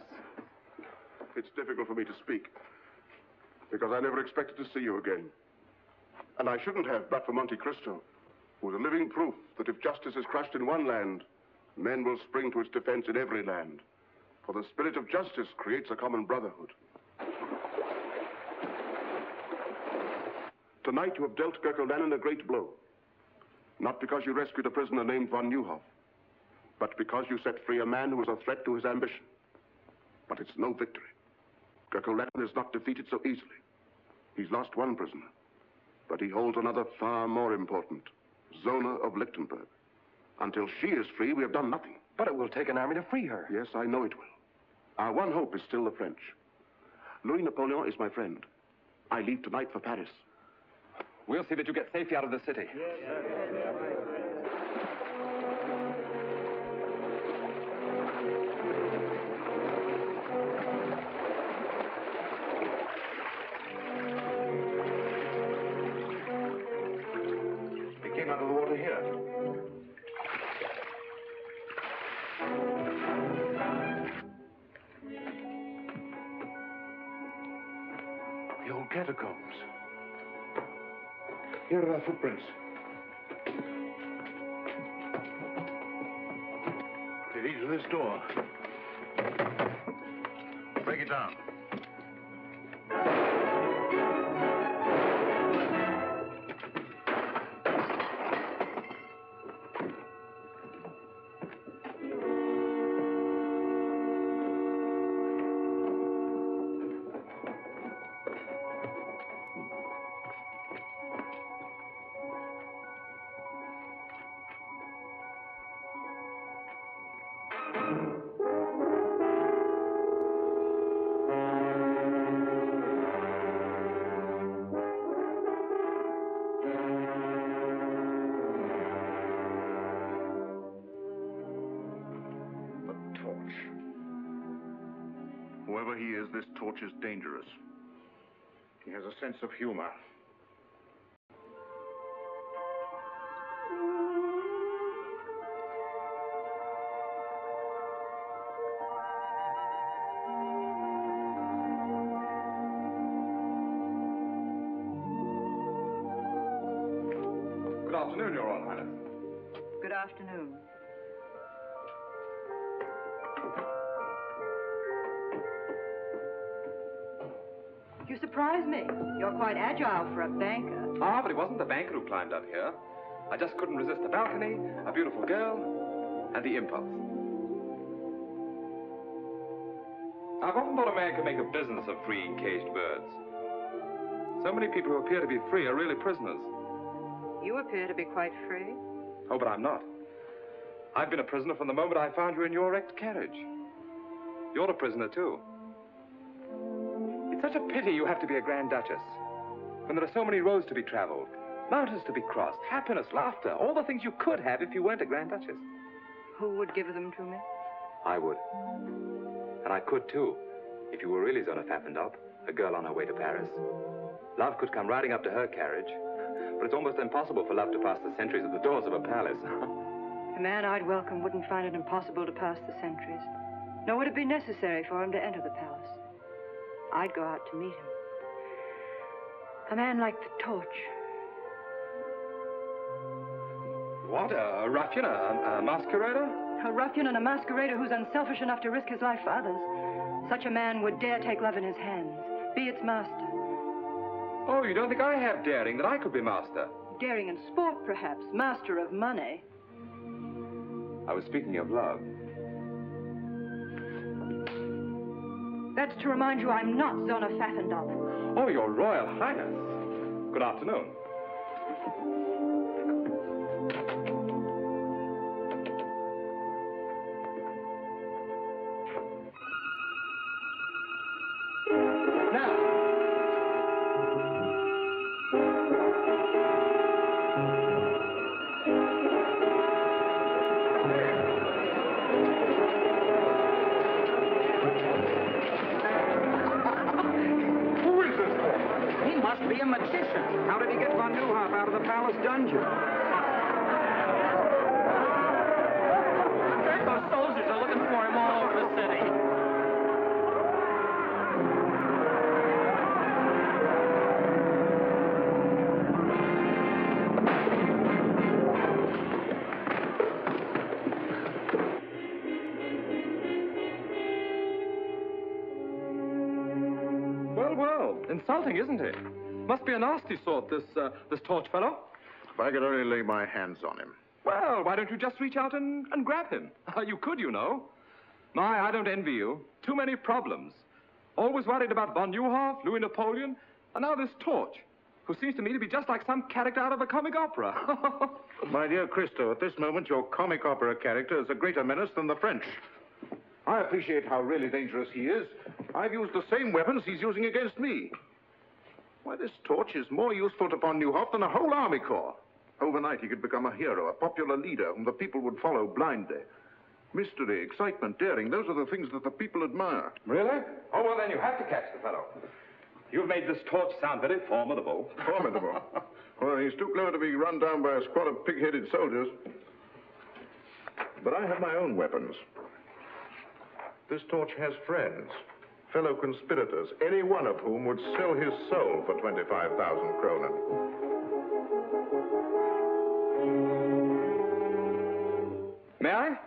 It's difficult for me to speak, because I never expected to see you again. And I shouldn't have, but for Monte Cristo, who is a living proof that if justice is crushed in one land, men will spring to its defense in every land. For the spirit of justice creates a common brotherhood. Tonight you have dealt Gurko Lanen a great blow. Not because you rescued a prisoner named von Neuhoff, but because you set free a man who was a threat to his ambition. But it's no victory. Gurko Lanen is not defeated so easily. He's lost one prisoner, but he holds another far more important, Zona of Lichtenburg. Until she is free, we have done nothing. But it will take an army to free her. Yes, I know it will. Our one hope is still the French. Louis Napoleon is my friend. I leave tonight for Paris. We'll see that you get safely out of the city. He came out of the water here. The old catacombs. Here are our footprints. They lead to this door. Break it down. Whoever he is, this torch is dangerous. He has a sense of humor. Good afternoon, Your Royal Highness. Good afternoon. You surprise me. You're quite agile for a banker. Ah, but it wasn't the banker who climbed up here. I just couldn't resist the balcony, a beautiful girl, and the impulse. I've often thought a man could make a business of freeing caged birds. So many people who appear to be free are really prisoners. You appear to be quite free. Oh, but I'm not. I've been a prisoner from the moment I found you in your wrecked carriage. You're a prisoner, too. It's such a pity you have to be a Grand Duchess, when there are so many roads to be traveled, Mountains to be crossed, happiness, laughter, all the things you could have if you weren't a Grand Duchess. Who would give them to me? I would. And I could, too, if you were really Zona Pfaffendorf, a girl on her way to Paris. Love could come riding up to her carriage, but it's almost impossible for love to pass the sentries at the doors of a palace. The man I'd welcome wouldn't find it impossible to pass the sentries, nor would it be necessary for him to enter the palace. I'd go out to meet him. A man like the torch. What? A ruffian? A masquerader? A ruffian and a masquerader who's unselfish enough to risk his life for others. Such a man would dare take love in his hands, be its master. Oh, you don't think I have daring, that I could be master? Daring in sport, perhaps. Master of money. I was speaking of love. That's to remind you I'm not Zona Pfaffendorf. Oh, Your Royal Highness. Good afternoon. Insulting, isn't it? Must be a nasty sort, this torch fellow. If I could only lay my hands on him. Well, why don't you just reach out and grab him? You could, you know. My, I don't envy you. Too many problems. Always worried about von Neuhoff, Louis Napoleon, and now this torch, who seems to me to be just like some character out of a comic opera. My dear Cristo, at this moment, your comic opera character is a greater menace than the French. I appreciate how really dangerous he is. I've used the same weapons he's using against me. Why, this torch is more useful to von Neuhoff than a whole army corps. Overnight, he could become a hero, a popular leader whom the people would follow blindly. Mystery, excitement, daring, those are the things that the people admire. Really? Oh, well, then you have to catch the fellow. You've made this torch sound very formidable. Formidable? Well, he's too clever to be run down by a squad of pig-headed soldiers. But I have my own weapons. This torch has friends, fellow conspirators, any one of whom would sell his soul for 25,000 kronen. May I?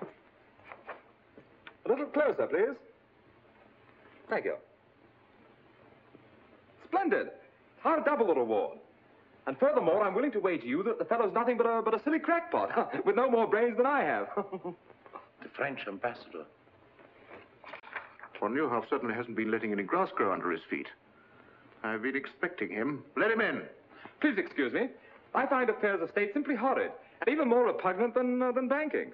A little closer, please. Thank you. Splendid. I'll double the reward. And furthermore, I'm willing to wager you that the fellow's nothing but a silly crackpot, with no more brains than I have. The French ambassador. Von Neuhoff certainly hasn't been letting any grass grow under his feet. I've been expecting him. Let him in. Please excuse me. I find affairs of state simply horrid, and even more repugnant than banking.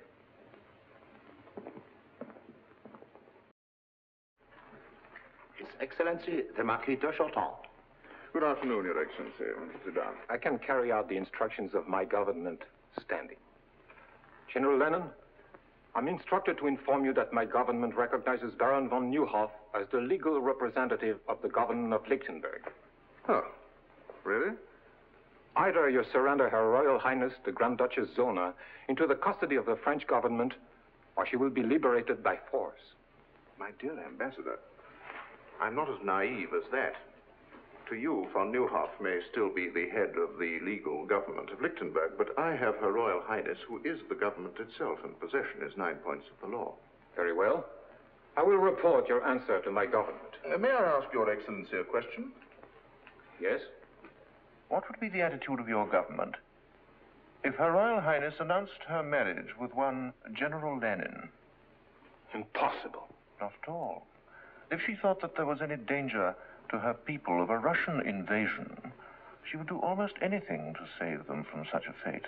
His Excellency, the Marquis de Chauton. Good afternoon, Your Excellency. Sit down. I can carry out the instructions of my government standing. General Lanen, I'm instructed to inform you that my government recognizes Baron von Neuhoff as the legal representative of the government of Lichtenburg. Oh, really? Either you surrender Her Royal Highness, the Grand Duchess Zona, into the custody of the French government, or she will be liberated by force. My dear Ambassador, I'm not as naive as that. To you, von Neuhoff may still be the head of the legal government of Lichtenburg, but I have Her Royal Highness, who is the government itself, and possession is 9 points of the law. Very well. I will report your answer to my government. May I ask Your Excellency a question? Yes? What would be the attitude of your government if Her Royal Highness announced her marriage with one General Lanen? Impossible. Not at all. If she thought that there was any danger to her people of a Russian invasion, she would do almost anything to save them from such a fate.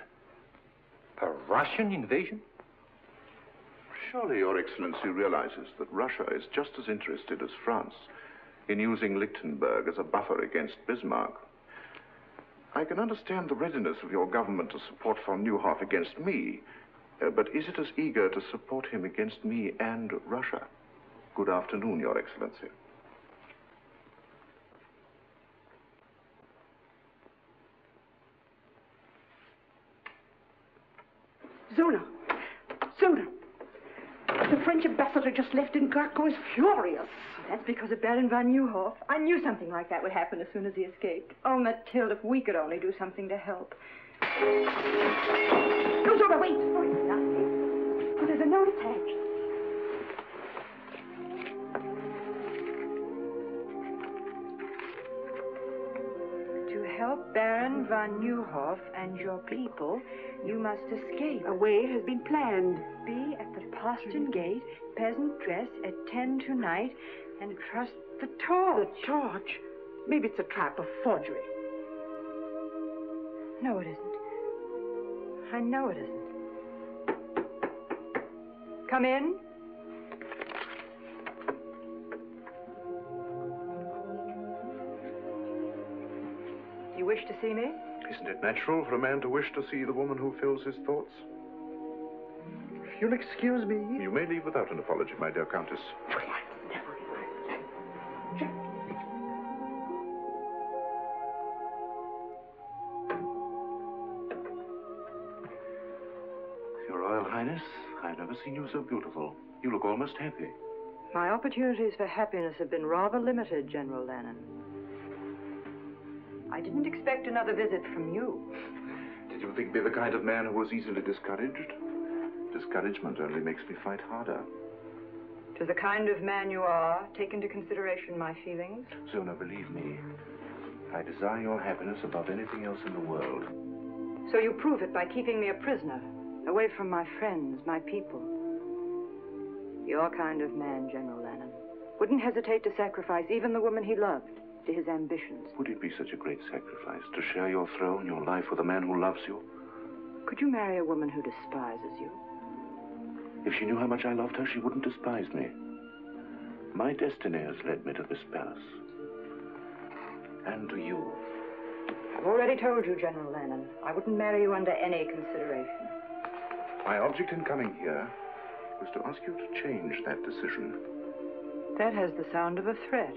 A Russian invasion? Surely Your Excellency realizes that Russia is just as interested as France in using Lichtenberg as a buffer against Bismarck. I can understand the readiness of your government to support von Neuhoff against me, but is it as eager to support him against me and Russia? Good afternoon, Your Excellency. Zona! Zona! The French ambassador just left and Gurko is furious. That's because of Baron von Neuhoff. I knew something like that would happen as soon as he escaped. Oh, Mathilde, if we could only do something to help. No, Zona, wait! Oh, it's nothing. Oh, there's a note attached. To help Baron von Neuhoff and your people, you must escape. A way has been planned. Be at the postern gate, peasant dress, at 10 tonight, and trust the torch. The torch? Maybe it's a trap, a forgery. No, it isn't. I know it isn't. Come in. You wish to see me? Isn't it natural for a man to wish to see the woman who fills his thoughts? If you'll excuse me. You may leave without an apology, my dear Countess. Well, I never... Your Royal Highness, I've never seen you so beautiful. You look almost happy. My opportunities for happiness have been rather limited, General Lanen. I didn't expect another visit from you. Did you think me the kind of man who was easily discouraged? Discouragement only makes me fight harder. To the kind of man you are, take into consideration my feelings. Zona, believe me, I desire your happiness above anything else in the world. So you prove it by keeping me a prisoner, away from my friends, my people. Your kind of man, General Lanen, wouldn't hesitate to sacrifice even the woman he loved to his ambitions. Would it be such a great sacrifice to share your throne, your life with a man who loves you? Could you marry a woman who despises you? If she knew how much I loved her, she wouldn't despise me. My destiny has led me to this palace. And to you. I've already told you, General Lanen, I wouldn't marry you under any consideration. My object in coming here was to ask you to change that decision. That has the sound of a threat.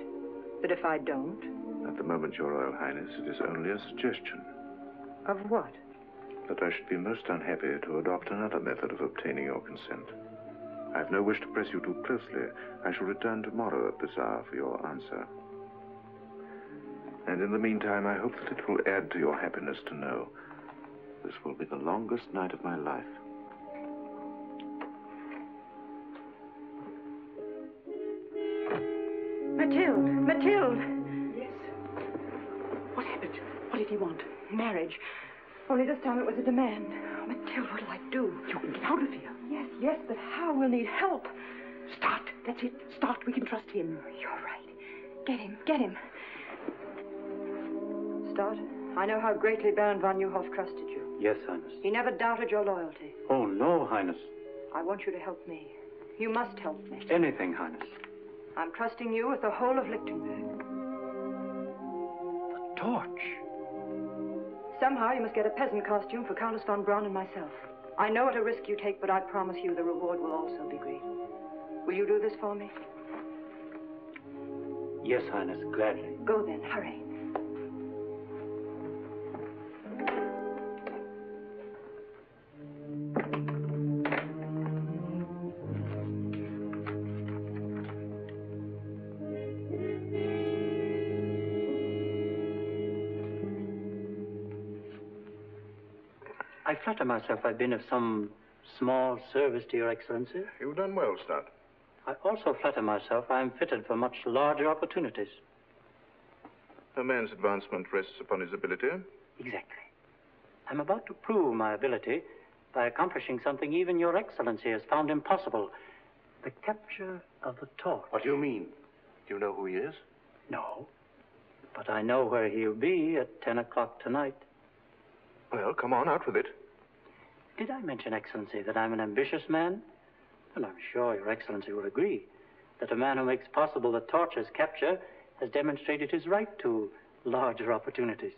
But if I don't? At the moment, Your Royal Highness, it is only a suggestion. Of what? That I should be most unhappy to adopt another method of obtaining your consent. I have no wish to press you too closely. I shall return tomorrow at this hour for your answer. And in the meantime, I hope that it will add to your happiness to know this will be the longest night of my life. Mathilde! Mathilde! Yes? What happened? What did he want? Marriage. Only this time it was a demand. Oh, Mathilde, what'll I do? You can get out of here. Yes, but how? We'll need help. Start. That's it. Start. We can trust him. You're right. Get him. Start. I know how greatly Baron von Neuhoff trusted you. Yes, Highness. He never doubted your loyalty. Oh, no, Highness. I want you to help me. You must help me. Anything, Highness. I'm trusting you with the whole of Lichtenberg. The torch. Somehow you must get a peasant costume for Countess von Braun and myself. I know what a risk you take, but I promise you the reward will also be great. Will you do this for me? Yes, Highness, gladly. Go then, hurry. I flatter myself I've been of some small service to Your Excellency. You've done well, Stout. I also flatter myself I am fitted for much larger opportunities. A man's advancement rests upon his ability. Exactly. I'm about to prove my ability by accomplishing something even Your Excellency has found impossible. The capture of the torch. What do you mean? Do you know who he is? No. But I know where he'll be at 10 o'clock tonight. Well, come on, out with it. Did I mention, Excellency, that I'm an ambitious man? Well, I'm sure Your Excellency will agree that a man who makes possible the torch's capture has demonstrated his right to larger opportunities.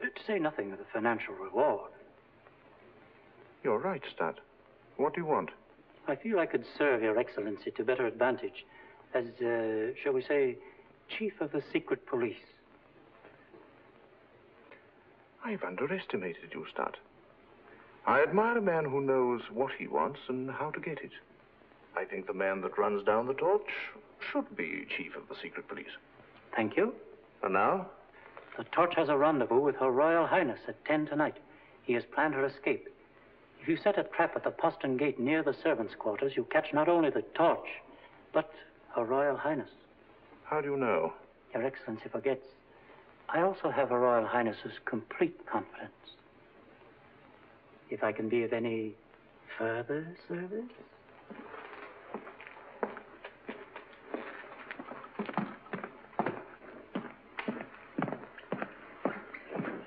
To say nothing of the financial reward. You're right, Stat. What do you want? I feel I could serve Your Excellency to better advantage as, shall we say, Chief of the Secret Police. I've underestimated you, Stat. I admire a man who knows what he wants and how to get it. I think the man that runs down the torch should be Chief of the Secret Police. Thank you. And now? The torch has a rendezvous with Her Royal Highness at 10 tonight. He has planned her escape. If you set a trap at the postern gate near the servants' quarters, you catch not only the torch, but Her Royal Highness. How do you know? Your Excellency forgets. I also have Her Royal Highness's complete confidence. If I can be of any further service?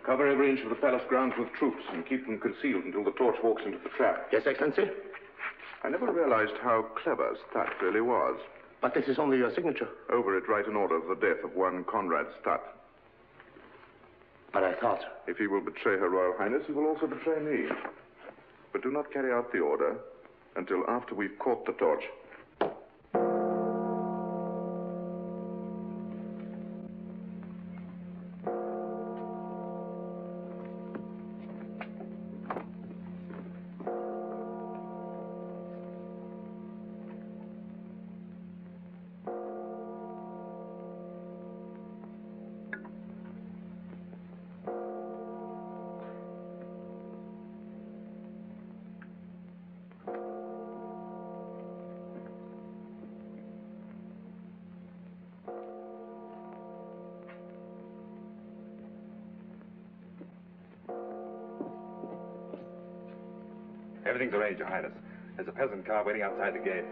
Cover every inch of the palace grounds with troops and keep them concealed until the torch walks into the trap. Yes, Excellency? I never realized how clever Stat really was. But this is only your signature. Over it, write an order of the death of one Conrad Stat. But I thought... If he will betray Her Royal Highness, he will also betray me. But do not carry out the order until after we've caught the torch. Everything's arranged, Your Highness. There's a peasant car waiting outside the gate.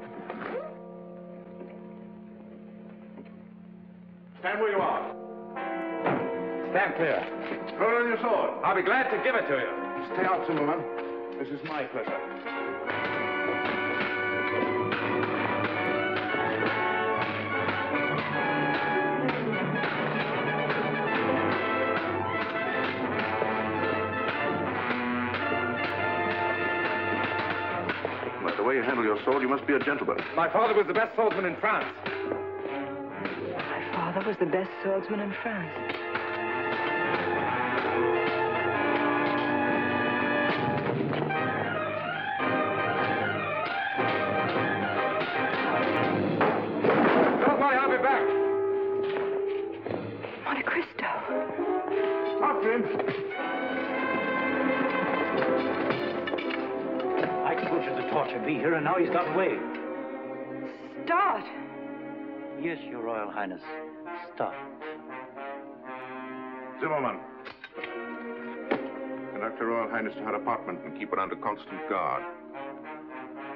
Stand where you are. Stand clear. Throw down your sword. I'll be glad to give it to you. Stay out, Zimmerman. This is my pleasure. By the way you handle your sword, you must be a gentleman. My father was the best swordsman in France. My father was the best swordsman in France. Don't worry, I'll be back. Monte Cristo. After him. I told you the torch would be here, and now he's got away. Start. Yes, Your Royal Highness. Stop. Zimmerman. Conduct Her Royal Highness to her apartment and keep her under constant guard.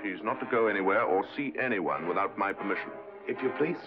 She's not to go anywhere or see anyone without my permission. If you please.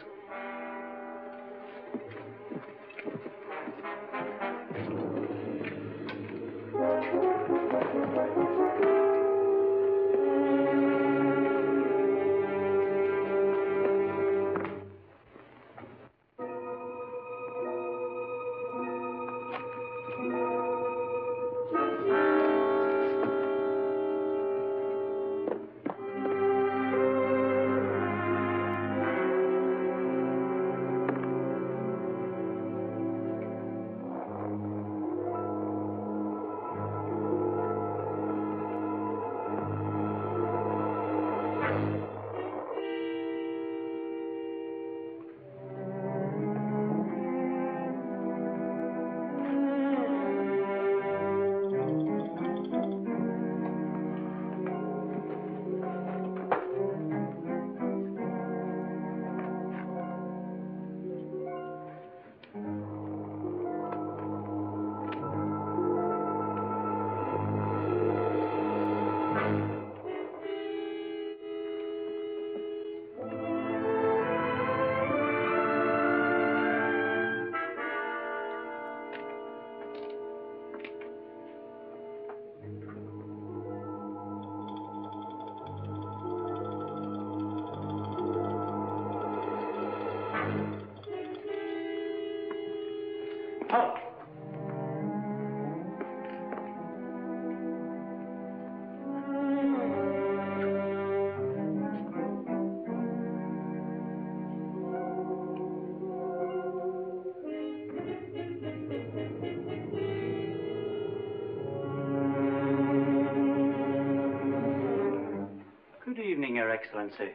Excellency.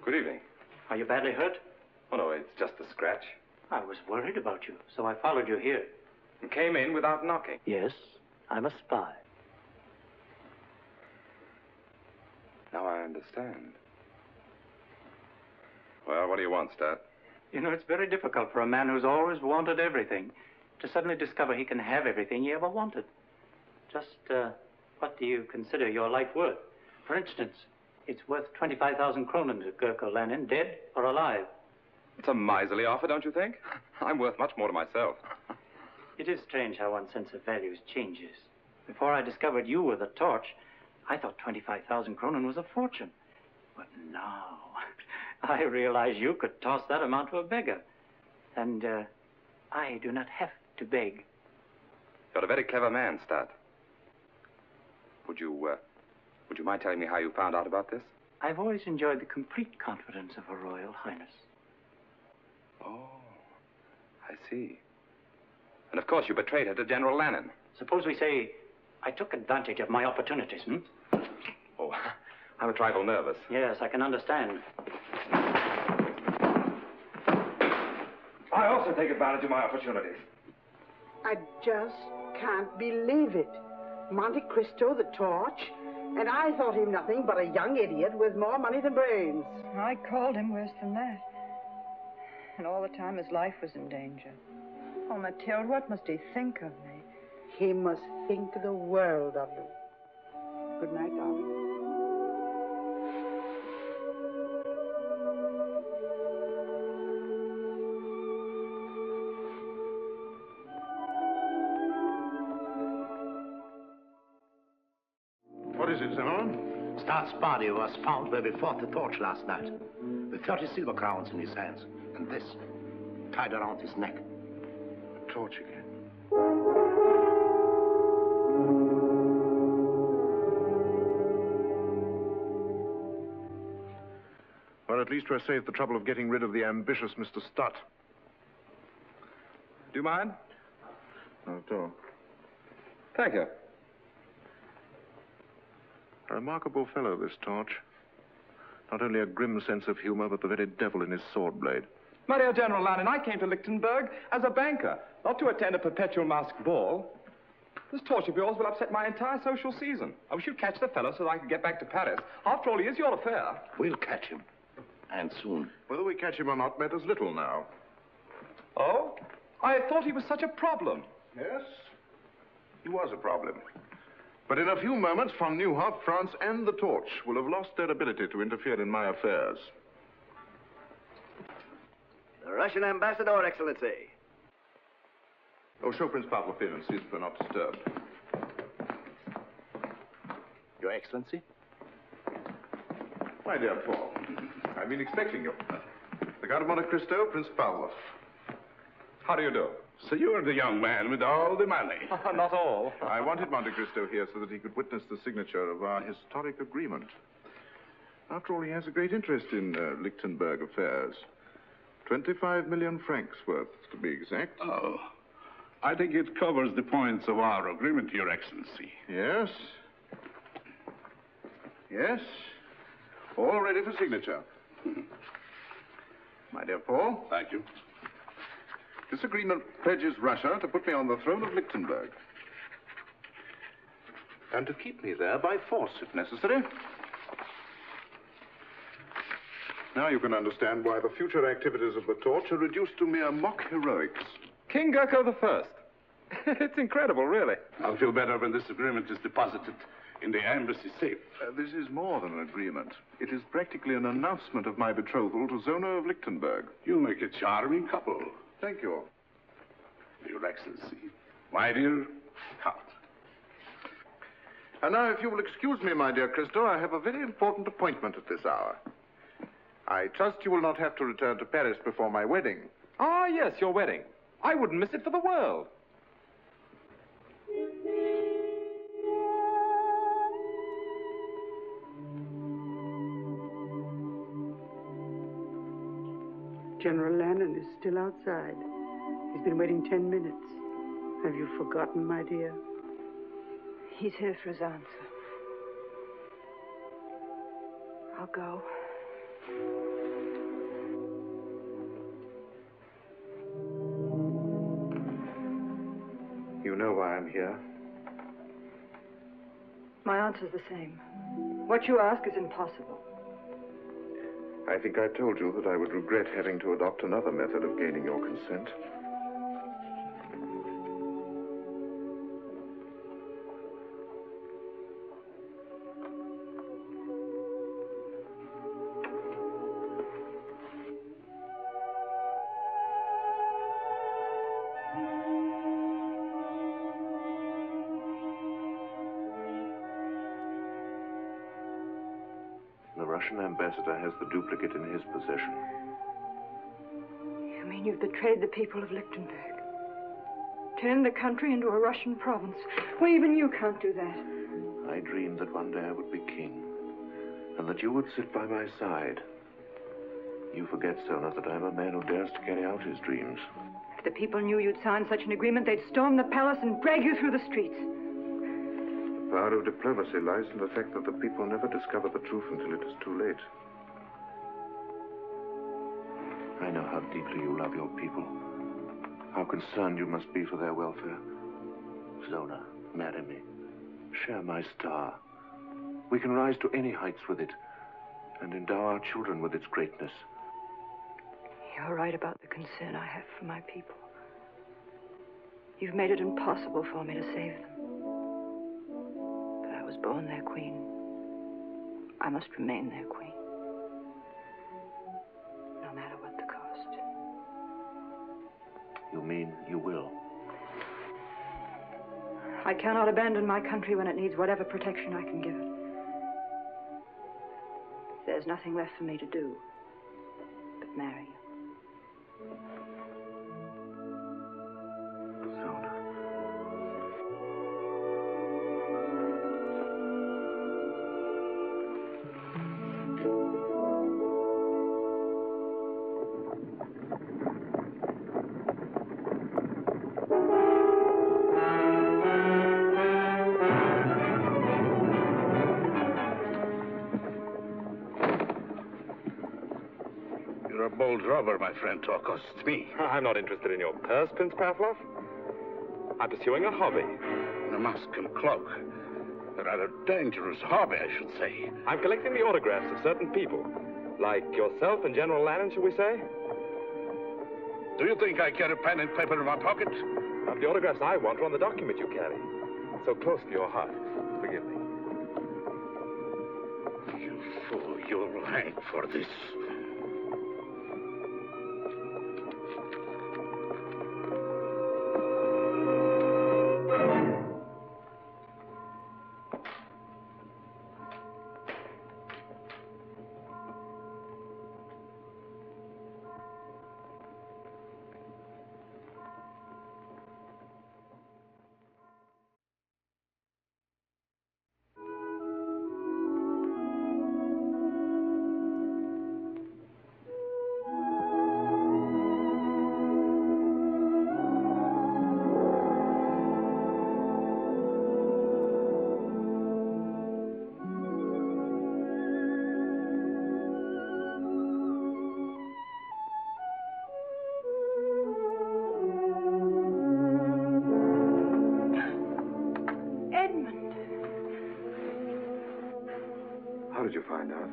Good evening. Are you badly hurt? Oh, no, it's just a scratch. I was worried about you, so I followed you here. You came in without knocking. Yes, I'm a spy. Now I understand. Well, what do you want, Stat? You know, it's very difficult for a man who's always wanted everything to suddenly discover he can have everything he ever wanted. Just, what do you consider your life worth? For instance, it's worth 25,000 kronen to Gurko Lanen, dead or alive. It's a miserly offer, don't you think? I'm worth much more to myself. It is strange how one's sense of values changes. Before I discovered you were the torch, I thought 25,000 kronen was a fortune. But now, I realize you could toss that amount to a beggar. And, I do not have to beg. You're a very clever man, Stat. Would you mind telling me how you found out about this? I've always enjoyed the complete confidence of Her Royal Highness. Oh, I see. And of course you betrayed her to General Lanen. Suppose we say I took advantage of my opportunities, Oh, I'm a trifle nervous. Yes, I can understand. I also take advantage of my opportunities. I just can't believe it. Monte Cristo, the torch, and I thought him nothing but a young idiot with more money than brains. I called him worse than that. And all the time his life was in danger. Oh, Mathilde, what must he think of me? He must think the world of you. Good night, darling. What is it, Zimmerman? Star's body was found where we fought the torch last night, with 30 silver crowns in his hands, and this tied around his neck. The torch again. Well, at least we're saved the trouble of getting rid of the ambitious Mr. Stutt. Do you mind? Not at all. Thank you. A remarkable fellow, this Torch. Not only a grim sense of humor, but the very devil in his sword blade. My dear General Lanen, I came to Lichtenburg as a banker, not to attend a perpetual masked ball. This torch of yours will upset my entire social season. I wish you'd catch the fellow so that I could get back to Paris. After all, he is your affair. We'll catch him. And soon. Whether we catch him or not matters little now. Oh? I thought he was such a problem. Yes, he was a problem. But in a few moments, von Neuhoff, France, and the Torch will have lost their ability to interfere in my affairs. The Russian ambassador, Excellency. Oh, show Prince Pavlov in and see that we're not disturbed. Your Excellency? My dear Paul, I've been expecting you. The Count of Monte Cristo, Prince Pavlov. How do you do? So you're the young man with all the money. Not all. I wanted Monte Cristo here so that he could witness the signature of our historic agreement. After all, he has a great interest in Lichtenberg affairs. 25 million francs worth, to be exact. Oh, I think it covers the points of our agreement, Your Excellency. Yes. Yes. All ready for signature. My dear Paul. Thank you. This agreement pledges Russia to put me on the throne of Lichtenberg. And to keep me there by force, if necessary. Now you can understand why the future activities of the Torch are reduced to mere mock heroics. King Gurko I. It's incredible, really. I'll feel better when this agreement is deposited in the embassy safe. This is more than an agreement. It is practically an announcement of my betrothal to Zona of Lichtenberg. You make a charming couple. Thank you. Your Excellency, my dear Count. And now, if you will excuse me, my dear Cristo, I have a very important appointment at this hour. I trust you will not have to return to Paris before my wedding. Ah, yes, your wedding. I wouldn't miss it for the world. General Lanen is still outside. He's been waiting 10 minutes. Have you forgotten, my dear? He's here for his answer. I'll go. You know why I'm here. My answer's the same. What you ask is impossible. I think I told you that I would regret having to adopt another method of gaining your consent. The Russian ambassador has the duplicate in his possession. You mean you've betrayed the people of Lichtenberg? Turned the country into a Russian province? Well, even you can't do that. I dreamed that one day I would be king, and that you would sit by my side. You forget, Zona, that I'm a man who dares to carry out his dreams. If the people knew you'd signed such an agreement, they'd storm the palace and drag you through the streets. The power of diplomacy lies in the fact that the people never discover the truth until it is too late. I know how deeply you love your people, how concerned you must be for their welfare. Zona, marry me. Share my star. We can rise to any heights with it, and endow our children with its greatness. You're right about the concern I have for my people. You've made it impossible for me to save them. But I was born their queen. I must remain their queen. No matter what the cost. You mean you will? I cannot abandon my country when it needs whatever protection I can give it. There's nothing left for me to do but marry you. You're a bold robber, my friend, to accost me. I'm not interested in your purse, Prince Pavlov. I'm pursuing a hobby. A mask and cloak. A rather dangerous hobby, I should say. I'm collecting the autographs of certain people. Like yourself and General Lanen, shall we say? Do you think I carry pen and paper in my pocket? Now, the autographs I want are on the document you carry. So close to your heart. Forgive me. You fool, you'll hang for this. How did you find out?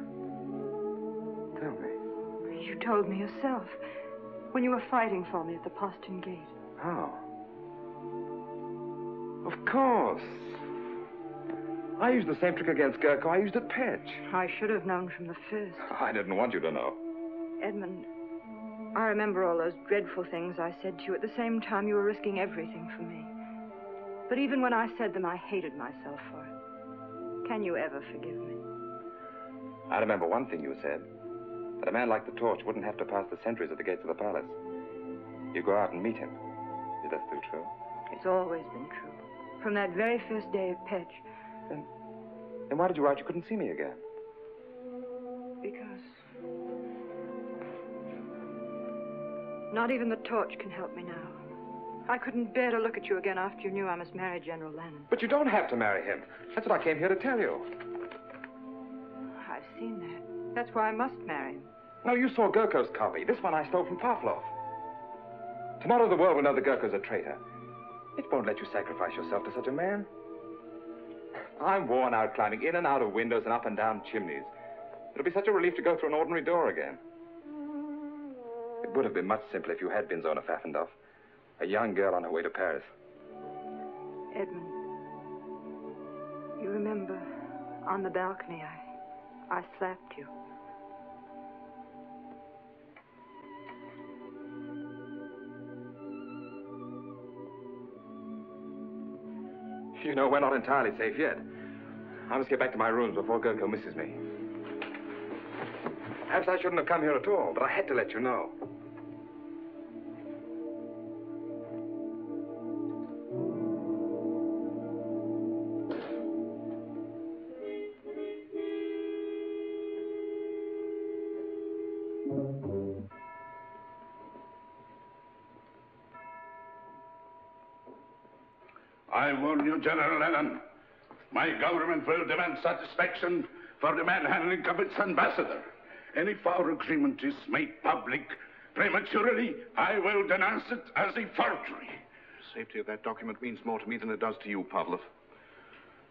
Tell me. You told me yourself when you were fighting for me at the postern gate. How? Of course. I used the same trick against Gurko I used at Petch. I should have known from the first. I didn't want you to know. Edmund, I remember all those dreadful things I said to you. At the same time, you were risking everything for me. But even when I said them, I hated myself for it. Can you ever forgive me? I remember one thing you said. That a man like the Torch wouldn't have to pass the sentries at the gates of the palace. You go out and meet him. Is that still true? It's always been true. From that very first day at Petch. Then why did you write you couldn't see me again? Because... not even the Torch can help me now. I couldn't bear to look at you again after you knew I must marry General Lanen. But you don't have to marry him. That's what I came here to tell you. I've seen that. That's why I must marry him. No, you saw Gurko's copy. This one I stole from Pavlov. Tomorrow the world will know that Gurko's a traitor. It won't let you sacrifice yourself to such a man. I'm worn out climbing in and out of windows and up and down chimneys. It'll be such a relief to go through an ordinary door again. It would have been much simpler if you had been Zona Pfaffendorf, a young girl on her way to Paris. Edmund, you remember on the balcony I slapped you. You know, we're not entirely safe yet. I must get back to my rooms before Gurko misses me. Perhaps I shouldn't have come here at all, but I had to let you know. I warn you, General Lanen. My government will demand satisfaction for the manhandling of its ambassador. And if our agreement is made public prematurely, I will denounce it as a forgery. The safety of that document means more to me than it does to you, Pavlov.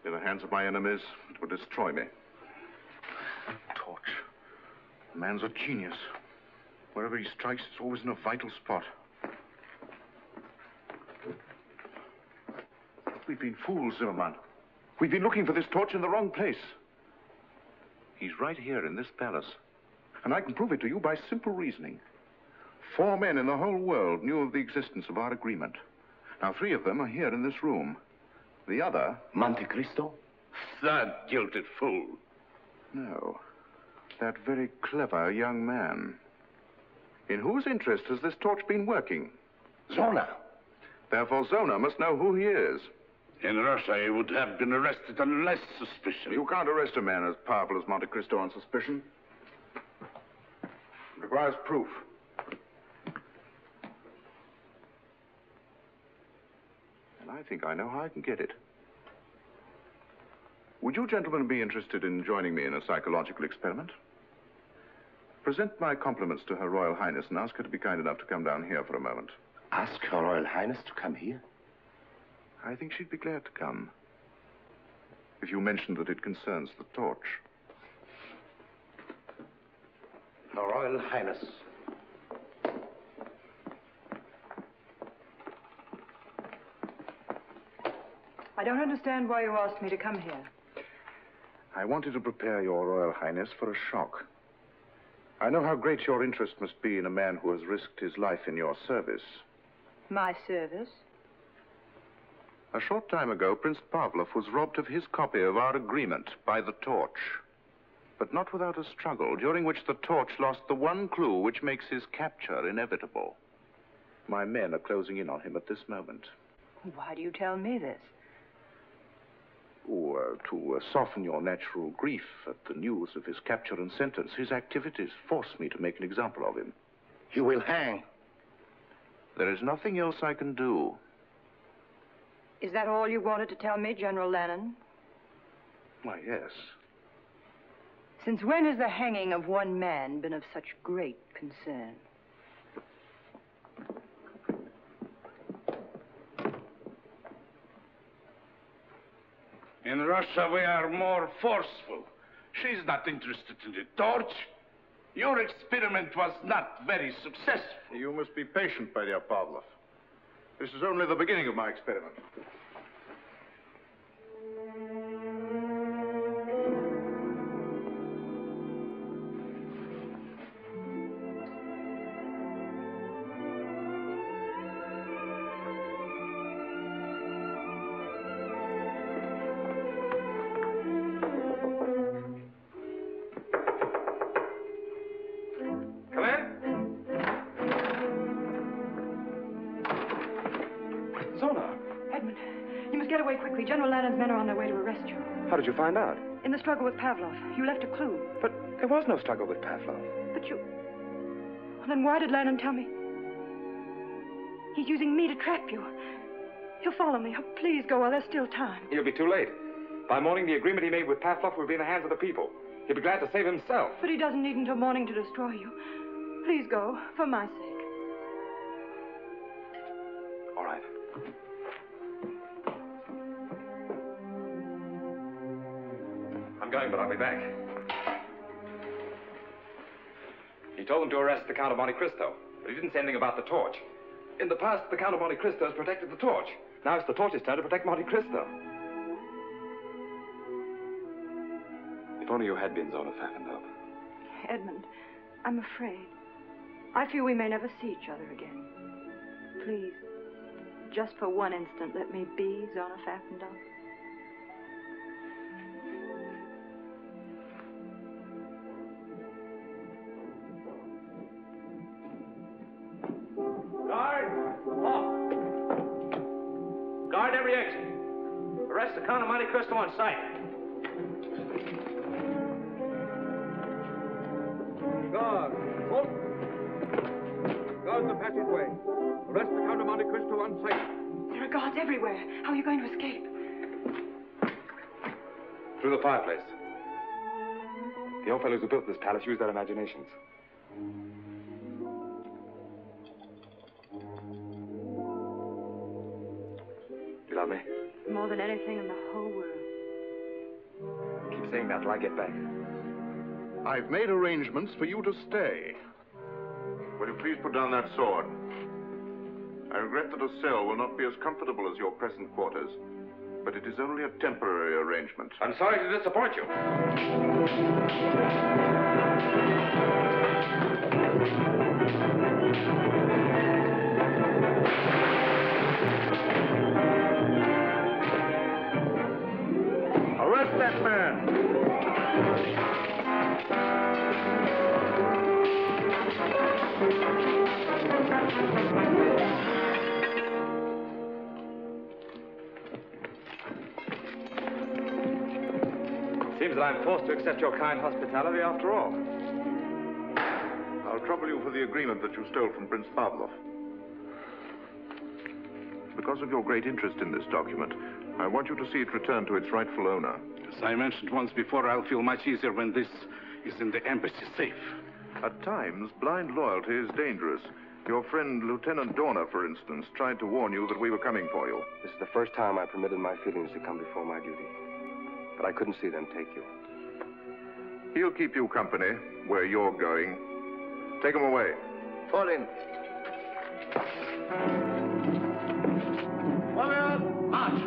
In the hands of my enemies, it would destroy me. Torch. The man's a genius. Wherever he strikes, it's always in a vital spot. We've been fools, Zimmerman. We've been looking for this torch in the wrong place. He's right here in this palace. And I can prove it to you by simple reasoning. 4 men in the whole world knew of the existence of our agreement. Now, 3 of them are here in this room. The other... Monte Cristo? That jilted fool. No. That very clever young man. In whose interest has this torch been working? Zona. Therefore, Zona must know who he is. In Russia, he would have been arrested on less suspicion. You can't arrest a man as powerful as Monte Cristo on suspicion. It requires proof. And I think I know how I can get it. Would you gentlemen be interested in joining me in a psychological experiment? Present my compliments to Her Royal Highness and ask her to be kind enough to come down here for a moment. Ask Her Royal Highness to come here? I think she'd be glad to come. If you mention that it concerns the torch. Her Royal Highness. I don't understand why you asked me to come here. I wanted to prepare your Royal Highness for a shock. I know how great your interest must be in a man who has risked his life in your service. My service? A short time ago, Prince Pavlov was robbed of his copy of our agreement by the torch. But not without a struggle, during which the torch lost the one clue which makes his capture inevitable. My men are closing in on him at this moment. Why do you tell me this? To soften your natural grief at the news of his capture and sentence, his activities force me to make an example of him. You will hang. There is nothing else I can do. Is that all you wanted to tell me, General Lanen? Why, yes. Since when has the hanging of one man been of such great concern? In Russia, we are more forceful. She's not interested in the torch. Your experiment was not very successful. You must be patient, my dear Pavlov. This is only the beginning of my experiment. General Lanen's men are on their way to arrest you. How did you find out? In the struggle with Pavlov. You left a clue. But there was no struggle with Pavlov. But you... Well, then why did Lanen tell me? He's using me to trap you. He'll follow me. Oh, please go while there's still time. He'll be too late. By morning, the agreement he made with Pavlov will be in the hands of the people. He'd be glad to save himself. But he doesn't need until morning to destroy you. Please go, for my sake. All right. I'm going, but I'll be back. He told them to arrest the Count of Monte Cristo, but he didn't say anything about the torch. In the past, the Count of Monte Cristo has protected the torch. Now it's the torch's turn to protect Monte Cristo. If only you had been Zona Pfaffendaub. Edmund, I'm afraid. I fear we may never see each other again. Please, just for one instant, let me be Zona Pfaffendaub. Guard! Off! Guard every exit. Arrest the Count of Monte Cristo on sight. Guard! Wolfe! Guard the passageway. Arrest the Count of Monte Cristo on sight. There are guards everywhere. How are you going to escape? Through the fireplace. The old fellows who built this palace used their imaginations. You love me? More than anything in the whole world. Keep saying that till I get back. I've made arrangements for you to stay. Will you please put down that sword? I regret that a cell will not be as comfortable as your present quarters, but it is only a temporary arrangement. I'm sorry to disappoint you. Arrest that man! Seems that I'm forced to accept your kind hospitality after all. I'll trouble you for the agreement that you stole from Prince Pavlov. Because of your great interest in this document, I want you to see it returned to its rightful owner. As I mentioned once before, I'll feel much easier when this is in the embassy safe. At times, blind loyalty is dangerous. Your friend, Lieutenant Dorner, for instance, tried to warn you that we were coming for you. This is the first time I permitted my feelings to come before my duty. But I couldn't see them take you. He'll keep you company where you're going. Take him away. Fall in. Warriors, march!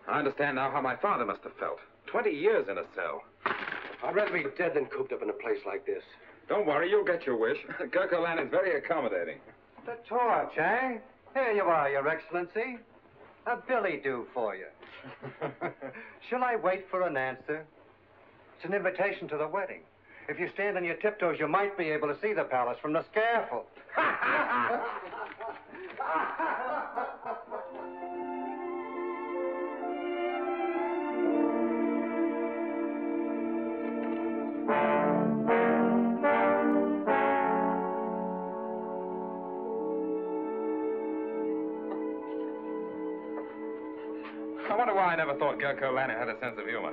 I understand now how my father must have felt. 20 years in a cell. I'd rather be dead than cooped up in a place like this. Don't worry, you'll get your wish. Gurko Lanen's very accommodating. The torch, eh? Here you are, Your Excellency. A billy do for you. Shall I wait for an answer? It's an invitation to the wedding. If you stand on your tiptoes, you might be able to see the palace from the scaffold. I wonder why I never thought Gurko Lanen had a sense of humor.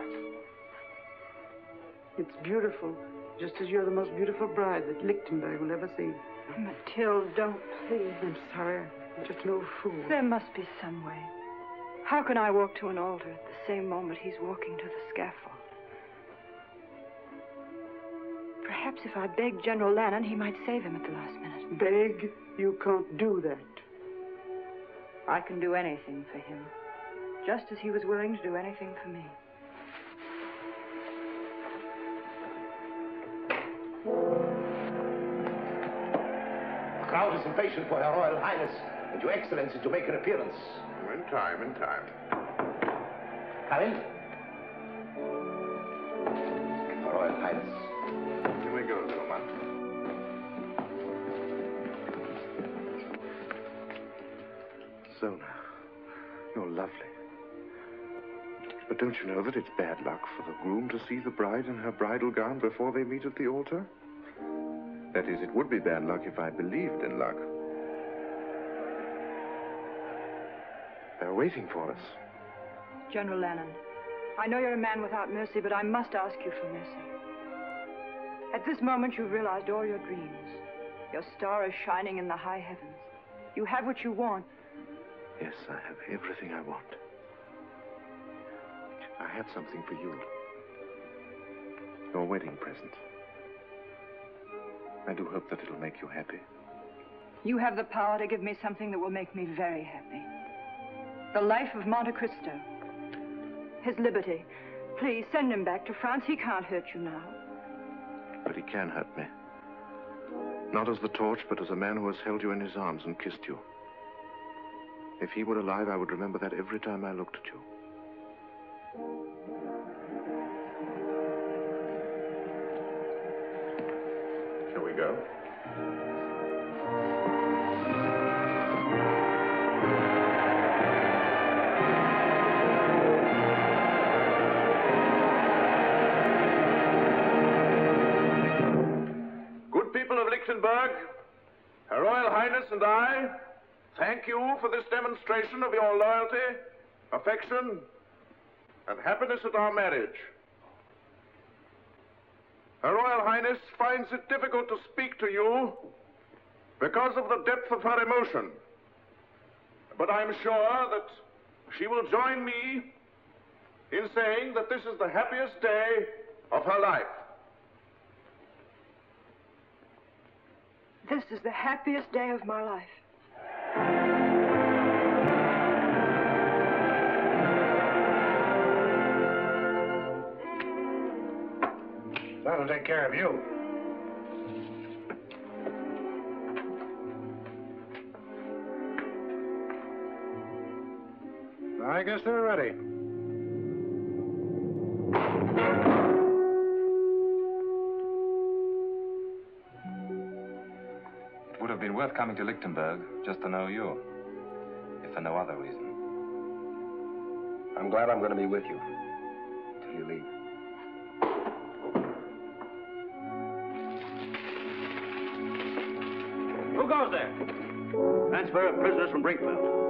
It's beautiful, just as you're the most beautiful bride that Lichtenberg will ever see. Mathilde, don't, please. I'm sorry. I'm just no fool. There must be some way. How can I walk to an altar at the same moment he's walking to the scaffold? Perhaps if I begged General Lanen, he might save him at the last minute. Beg? You can't do that. I can do anything for him, just as he was willing to do anything for me. The crowd is impatient for Her Royal Highness and Your Excellency to make her appearance. In time, in time. Come in. Her Royal Highness. Here we go, little man. But don't you know that it's bad luck for the groom to see the bride in her bridal gown before they meet at the altar? That is, it would be bad luck if I believed in luck. They're waiting for us. General Lanen, I know you're a man without mercy, but I must ask you for mercy. At this moment, you've realized all your dreams. Your star is shining in the high heavens. You have what you want. Yes, I have everything I want. I have something for you. Your wedding present. I do hope that it'll make you happy. You have the power to give me something that will make me very happy. The life of Monte Cristo. His liberty. Please, send him back to France. He can't hurt you now. But he can hurt me. Not as the torch, but as a man who has held you in his arms and kissed you. If he were alive, I would remember that every time I looked at you. Shall we go? Good people of Lichtenburg, Her Royal Highness and I thank you for this demonstration of your loyalty, affection, and happiness at our marriage. Her Royal Highness finds it difficult to speak to you because of the depth of her emotion. But I'm sure that she will join me in saying that this is the happiest day of her life. This is the happiest day of my life. That'll take care of you. I guess they're ready. It would have been worth coming to Lichtenburg just to know you, if for no other reason. I'm glad I'm going to be with you till you leave. Who goes there? Transfer of prisoners from Brinkfield.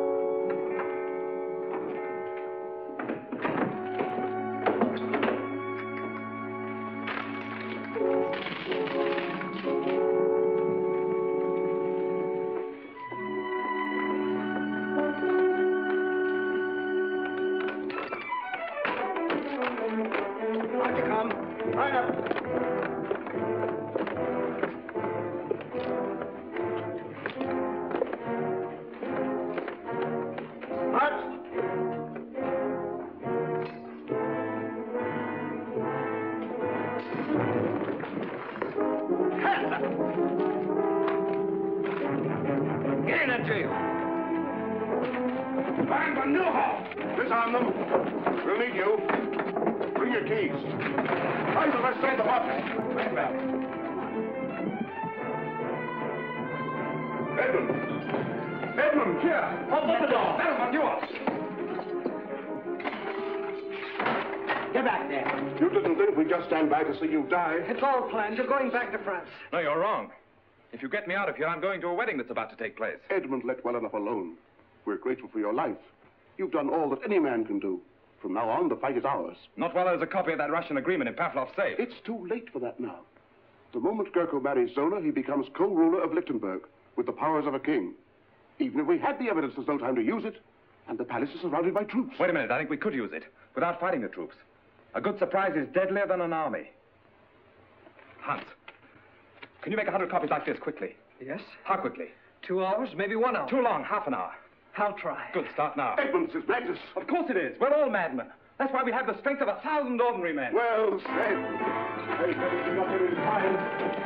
Disarm them. We'll need you. Bring your keys. Right, let's set them up. Right back. Edmund! Edmund, here! Open the door! Gentlemen, you up! Get back there. You didn't think we'd just stand by to see you die? It's all planned. You're going back to France. No, you're wrong. If you get me out of here, I'm going to a wedding that's about to take place. Edmund, let well enough alone. We're grateful for your life. You've done all that any man can do. From now on, the fight is ours. Not while there's a copy of that Russian agreement in Pavlov's safe. It's too late for that now. The moment Gurko marries Zona, he becomes co-ruler of Lichtenburg with the powers of a king. Even if we had the evidence, there's no time to use it. And the palace is surrounded by troops. Wait a minute. I think we could use it without fighting the troops. A good surprise is deadlier than an army. Hans, can you make 100 copies like this quickly? Yes? How quickly? 2 hours, maybe 1 hour. Too long, half an hour. I'll try. Good, start now. Edmund, it's madness. Of course it is. We're all madmen. That's why we have the strength of 1,000 ordinary men. Well said. Hey, you got here in time.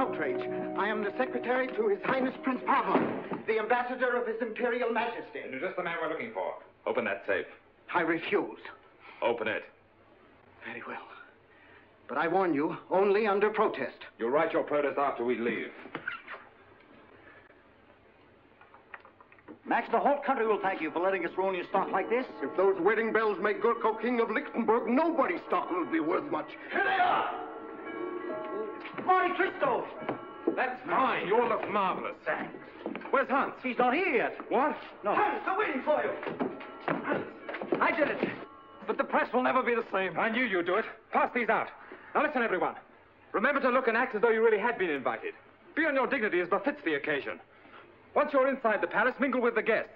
outrage. I am the secretary to His Highness Prince Pavel, the ambassador of His Imperial Majesty. You're just the man we're looking for. Open that safe. I refuse. Open it. Very well. But I warn you, only under protest. You'll write your protest after we leave. Max, the whole country will thank you for letting us ruin your stock like this. If those wedding bells make Gurko king of Lichtenburg, nobody's stock will be worth much. Here they are! Monte Cristo! That's mine. You all look marvelous. Thanks. Where's Hans? He's not here yet. What? No. Hans, they're waiting for you. I did it. But the press will never be the same. I knew you'd do it. Pass these out. Now listen, everyone. Remember to look and act as though you really had been invited. Be on your dignity as befits the occasion. Once you're inside the palace, mingle with the guests.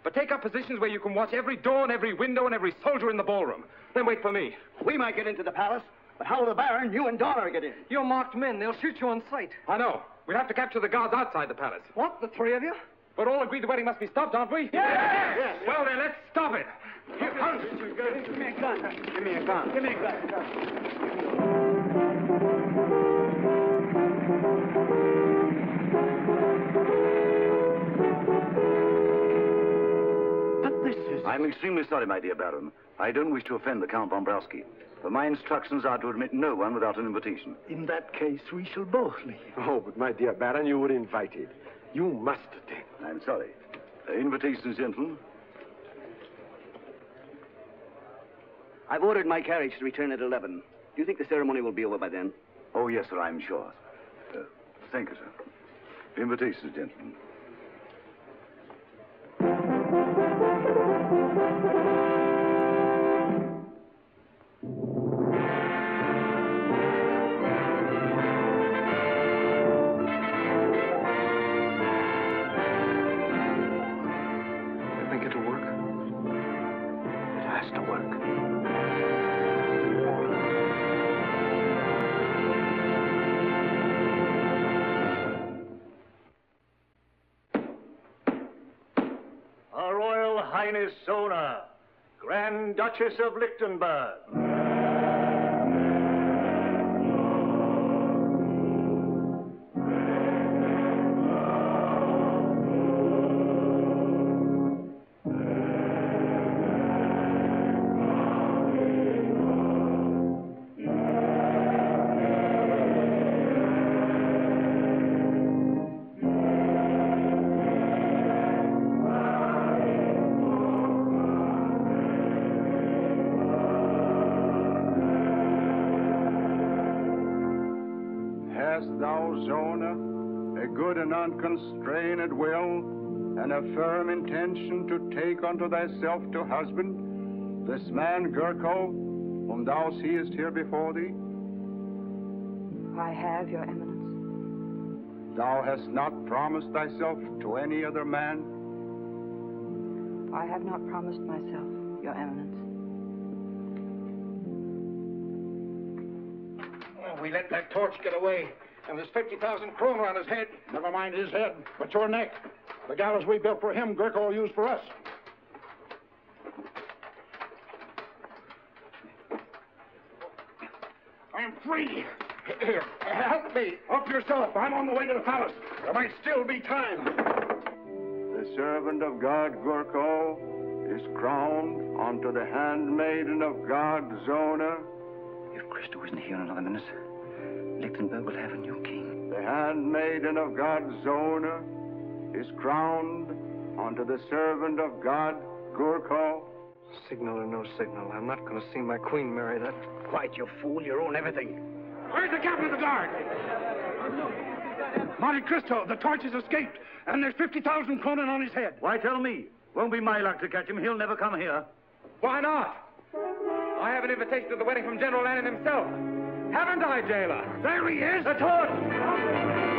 But take up positions where you can watch every door and every window and every soldier in the ballroom. Then wait for me. We might get into the palace, but how will the Baron, you and Donner get in? You're marked men. They'll shoot you on sight. I know. We'll have to capture the guards outside the palace. What? The three of you? We're all agreed the wedding must be stopped, aren't we? Yes! Well, then, let's stop it. Hans, give me a gun. Give me a gun. Give me a gun. I'm extremely sorry, my dear Baron. I don't wish to offend the Count Bombrowski, but my instructions are to admit no one without an invitation. In that case, we shall both leave. Oh, but my dear Baron, you were invited. You must attend. I'm sorry. Invitations, gentlemen. I've ordered my carriage to return at 11. Do you think the ceremony will be over by then? Oh, yes, sir, I'm sure. Thank you, sir. Invitations, gentlemen. Highness Zona, Grand Duchess of Lichtenburg. Unconstrained will, and a firm intention to take unto thyself to husband this man Gurko, whom thou seest here before thee? I have, Your Eminence. Thou hast not promised thyself to any other man? I have not promised myself, Your Eminence. Oh, we let that torch get away. And there's 50,000 kroner on his head. Never mind his head, but your neck. The gallows we built for him, Gurko will use for us. I am free. Here, help me. Help yourself. I'm on the way to the palace. There might still be time. The servant of God, Gurko, is crowned unto the handmaiden of God, Zona. If Cristo isn't here in another minute, Lichtenberg will have a new king. The handmaiden of God, Zona, is crowned unto the servant of God, Gurko. Signal or no signal, I'm not going to see my queen marry that. Quiet, you fool. You own everything. Where's the captain of the guard? Monte Cristo, the torch has escaped, and there's 50,000 kronen on his head. Why tell me? Won't be my luck to catch him. He'll never come here. Why not? I have an invitation to the wedding from General Lanen himself. Haven't I, jailer? There he is! The torch!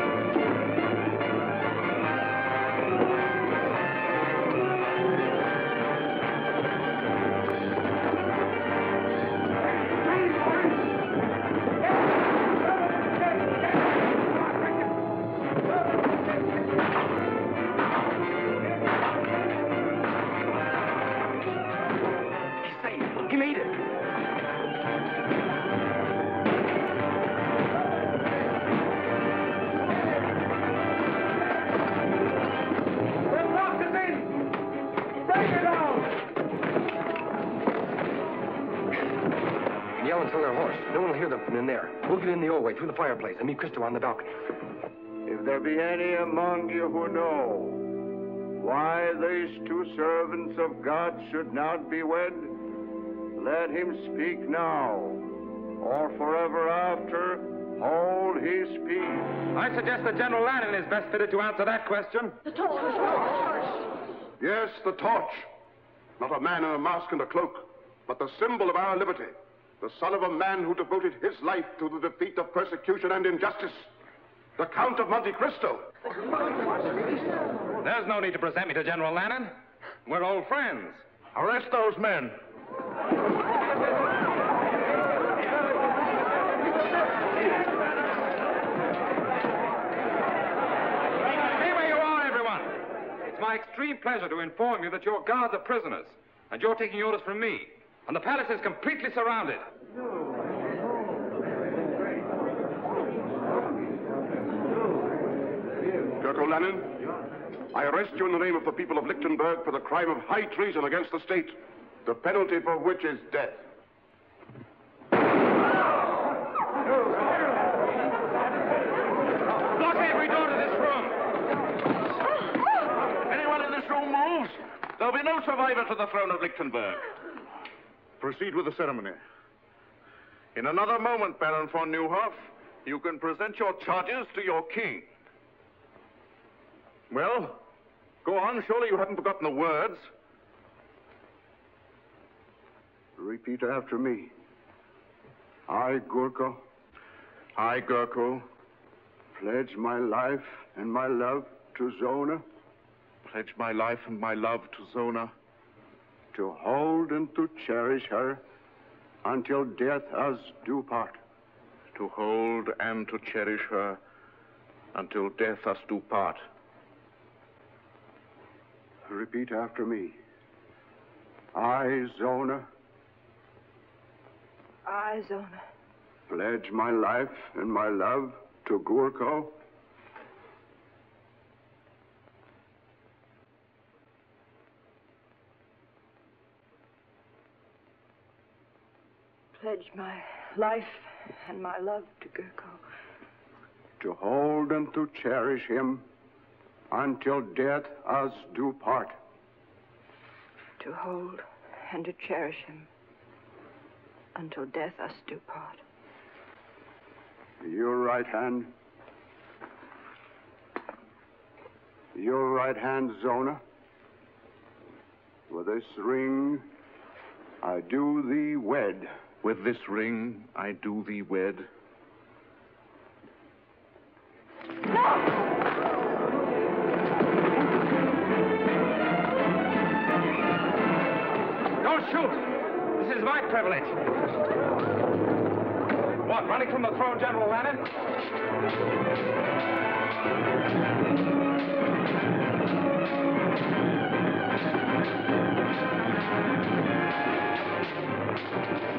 and tell their horse. No one will hear them from in there. We'll get in the old way, through the fireplace, and meet Cristo on the balcony. If there be any among you who know why these two servants of God should not be wed, let him speak now, or forever after hold his peace. I suggest that General Lanen is best fitted to answer that question. The torch! Yes, the torch. Not a man in a mask and a cloak, but the symbol of our liberty. The son of a man who devoted his life to the defeat of persecution and injustice. The Count of Monte Cristo. There's no need to present me to General Lanen. We're old friends. Arrest those men. Stay where you are, everyone. It's my extreme pleasure to inform you that your guards are prisoners, and you're taking orders from me. And the palace is completely surrounded. Gurko Lanen, I arrest you in the name of the people of Lichtenburg for the crime of high treason against the state, the penalty for which is death. Block every door to this room. Anyone in this room moves, there'll be no survivor to the throne of Lichtenburg. Proceed with the ceremony. In another moment, Baron von Neuhoff, you can present your charges to your king. Well, go on. Surely you haven't forgotten the words. Repeat after me. I, Gurko, pledge my life and my love to Zona. Pledge my life and my love to Zona. To hold and to cherish her until death us do part. To hold and to cherish her until death us do part. Repeat after me. I, Zona, pledge my life and my love to Gurko. Pledge my life and my love to Gurko. To hold and to cherish him until death us do part. To hold and to cherish him until death us do part. Your right hand. Your right hand, Zona. With this ring, I do thee wed. With this ring, I do thee wed. Don't shoot! This is my privilege. What, running from the throne, General Lanen?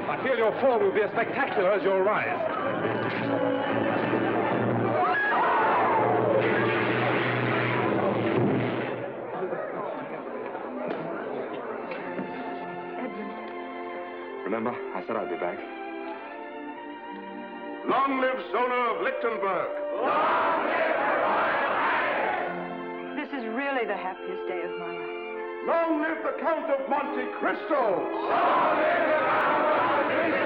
I feel your fall will be as spectacular as your rise. Remember, I said I'd be back. Long live Zona of Lichtenburg! Long live the Royal Highness! This is really the happiest day of my life. Long live the Count of Monte Cristo! Long live the Count of Monte Cristo!